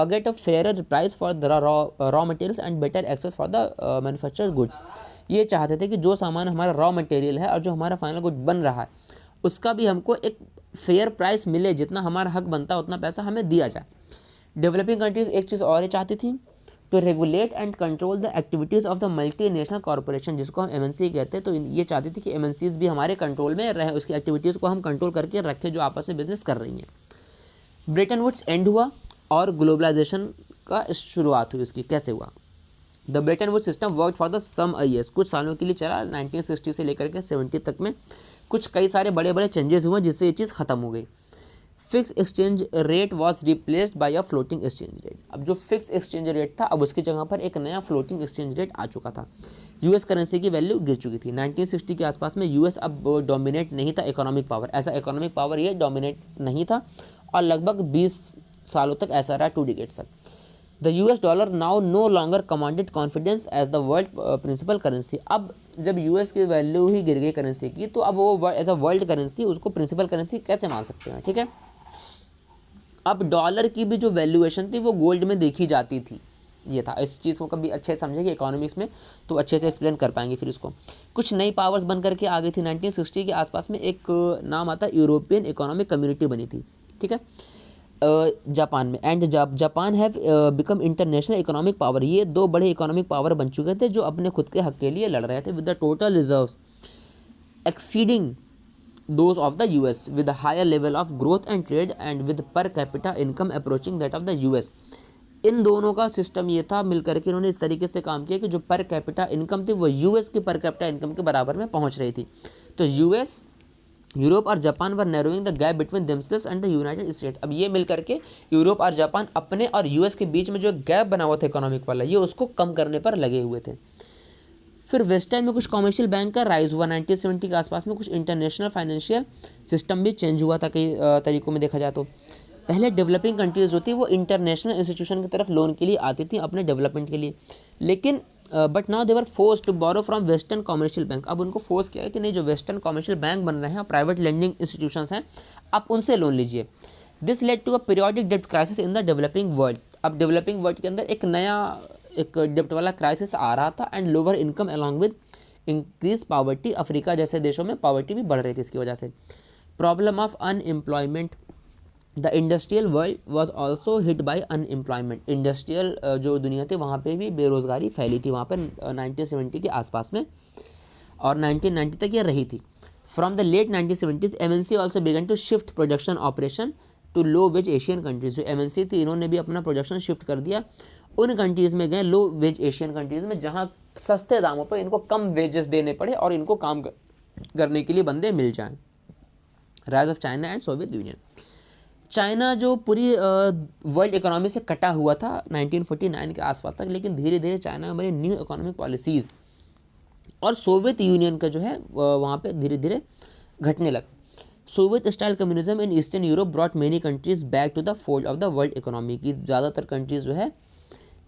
get a fair price for the raw materials and better access for the manufactured goods. ये चाहते थे कि जो सामान हमारा रॉ मटेरियल है और जो हमारा फाइनल गुड बन रहा है उसका भी हमको एक फेयर प्राइस मिले, जितना हमारा हक बनता है उतना पैसा हमें दिया जाए। डेवलपिंग कंट्रीज़ एक चीज़ और ही चाहती थी, to regulate and control the activities of the multinational corporation, जिसको हम MNC कहते हैं। तो ये चाहती थी कि MNCs भी हमारे कंट्रोल में रहे, उसकी एक्टिविटीज़ को हम कंट्रोल करके रखें जो आपस में बिजनेस कर रही हैं। ब्रेटन वुड्स एंड हुआ और ग्लोबलाइजेशन का शुरुआत हुई। उसकी कैसे हुआ? The Bretton Woods system work for the some years, कुछ सालों के लिए चला, 1960 से लेकर के 70 तक में कुछ कई सारे बड़े बड़े चेंजेस हुए जिससे ये चीज़ ख़त्म हो गई। Fix exchange rate was replaced by a floating exchange rate. अब जो फिक्स एक्सचेंज रेट था अब उसकी जगह पर एक नया फ्लोटिंग एक्सचेंज रेट आ चुका था। US करेंसी की वैल्यू गिर चुकी थी। 1960 के आसपास में US अब डोमिनेट नहीं था इकोनॉमिक पावर, ऐसा इकोनॉमिक पावर ये डोमिनेट नहीं था और लगभग 20 सालों तक ऐसा रहा, 2 डिकेड्स तक। The US dollar now no longer commanded confidence as the world principal currency. अब जब US की वैल्यू ही गिर गई करेंसी की, तो अब वो एज अ वर्ल्ड करेंसी उसको प्रिंसिपल करेंसी कैसे मान सकते हैं, ठीक है। अब डॉलर की भी जो वैल्यूएशन थी वो गोल्ड में देखी जाती थी, ये था। इस चीज़ को कभी अच्छे से समझेंगे इकोनॉमिक्स में तो अच्छे से एक्सप्लेन कर पाएंगे फिर इसको। कुछ नई पावर्स बन करके आ गई थी। 1960 के आसपास में एक नाम आता है यूरोपियन इकोनॉमिक कम्युनिटी बनी थी, ठीक है, जापान में। And Japan have become international economic power. ये 2 बड़े इकोनॉमिक पावर बन चुके थे जो अपने खुद के हक के लिए लड़ रहे थे, with the total reserves exceeding those of the US, with a higher level of growth and trade and with per capita income approaching that of the US। इन दोनों का सिस्टम ये था, मिलकर के इन्होंने इस तरीके से काम किया कि जो पर कैपिटा इनकम थी वो US की पर कैपिटा इनकम के बराबर में पहुंच रही थी। तो US, यूरोप और Japan were narrowing the gap between themselves and the United states. अब ये मिलकर के यूरोप और जापान अपने और US के बीच में जो गैप बना हुआ था इकोनॉमिक वाला, ये उसको कम करने पर लगे हुए थे। फिर वेस्टर्न में कुछ कमर्शियल बैंक का राइज हुआ 1970 के आसपास में। कुछ इंटरनेशनल फाइनेंशियल सिस्टम भी चेंज हुआ था कई तरीकों में देखा जाए तो। पहले डेवलपिंग कंट्रीज़ जो थी वो इंटरनेशनल इंस्टीट्यूशन की तरफ लोन के लिए आती थी अपने डेवलपमेंट के लिए, लेकिन but now they were forced to borrow from western commercial bank. अब उनको फोर्स किया है कि नहीं, जो वेस्टर्न कमर्शियल बैंक बन रहे हैं और प्राइवेट लेंडिंग इंस्टीट्यूशंस हैं, आप उनसे लोन लीजिए। This led to a periodic डेब्ट crisis in the developing world. अब डेवलपिंग वर्ल्ड के अंदर एक नया एक डेब्ट वाला क्राइसिस आ रहा था and lower income along with increase poverty. Africa जैसे देशों में पॉवर्टी भी बढ़ रही थी इसकी वजह से। Problem of unemployment. The industrial world was also hit by unemployment. Industrial जो दुनिया थी वहाँ पे भी बेरोज़गारी फैली थी वहाँ पर 1970 के आसपास में, और 1990 तक ये रही थी। From the late 1970s MNC also began to shift production operation to low wage Asian countries. जो MNC थी इन्होंने भी अपना प्रोडक्शन शिफ्ट कर दिया, उन कंट्रीज़ में गए लो वेज एशियन कंट्रीज़ में, जहाँ सस्ते दामों पर इनको कम वेजेस देने पड़े और इनको काम करने के लिए बंदे मिल जाएं। Rise of China and Soviet union. China जो पूरी वर्ल्ड इकोनॉमी से कटा हुआ था 1949 के आसपास तक, लेकिन धीरे धीरे चाइना में बड़ी न्यू इकोनॉमिक पॉलिसीज़ और सोवियत यूनियन का जो है वहाँ पे धीरे धीरे घटने लगा। Soviet style communism in eastern Europe brought many countries back to the fold of the world economy. की ज़्यादातर कंट्रीज़ जो है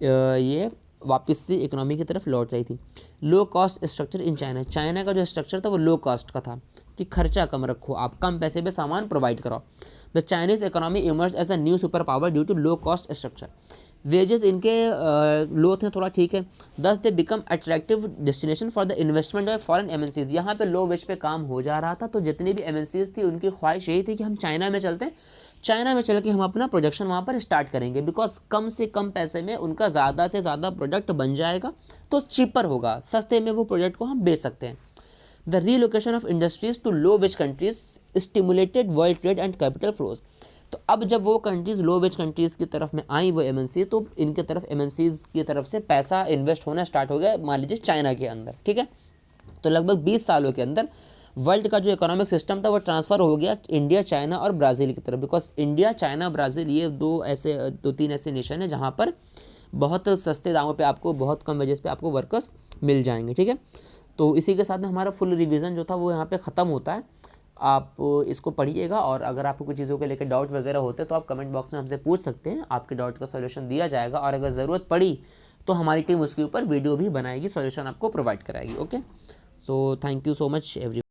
ये वापस से इकोनॉमी की तरफ लौट रही थी। लो cost structure in China. China का जो स्ट्रक्चर था वो लो कॉस्ट का था। कि खर्चा कम रखो, आप कम पैसे में सामान प्रोवाइड कराओ। The Chinese economy emerge as a new super power due to low cost structure. Wages इनके लो थे थोड़ा, ठीक है, thus they become attractive destination for the investment of foreign MNCs. यहाँ पे लो वेज पे काम हो जा रहा था, तो जितनी भी एमएनसीज थी उनकी ख्वाहिश यही थी कि हम चाइना में चलते हैं, चाइना में चल के हम अपना प्रोडक्शन वहाँ पर स्टार्ट करेंगे, बिकॉज कम से कम पैसे में उनका ज़्यादा से ज़्यादा प्रोडक्ट बन जाएगा, तो चीपर होगा, सस्ते में वो प्रोडक्ट को हम बेच सकते हैं। The relocation of industries to low wage countries stimulated world trade and capital flows. तो अब जब वो कंट्रीज़ लो वेज कंट्रीज़ की तरफ में आई वो एमएनसी, तो इनके तरफ एमएनसीज की तरफ से पैसा इन्वेस्ट होना स्टार्ट हो गया, मान लीजिए चाइना के अंदर, ठीक है। तो लगभग 20 सालों के अंदर वर्ल्ड का जो इकोनॉमिक सिस्टम था वो ट्रांसफ़र हो गया इंडिया, चाइना और ब्राज़ील की तरफ, बिकॉज इंडिया, चाइना, ब्राज़ील ये दो तीन ऐसे नेशन है जहाँ पर बहुत सस्ते दामों पे आपको, बहुत कम वेजेस पे आपको वर्कर्स मिल जाएंगे, ठीक है। तो इसी के साथ में हमारा फुल रिवीजन जो था वो यहाँ पे ख़त्म होता है। आप इसको पढ़िएगा, और अगर आपको कुछ चीज़ों के लेकर डाउट वगैरह होते हैं तो आप कमेंट बॉक्स में हमसे पूछ सकते हैं, आपके डाउट का सॉल्यूशन दिया जाएगा, और अगर ज़रूरत पड़ी तो हमारी टीम उसके ऊपर वीडियो भी बनाएगी, सॉल्यूशन आपको प्रोवाइड कराएगी। Okay, so thank you so much every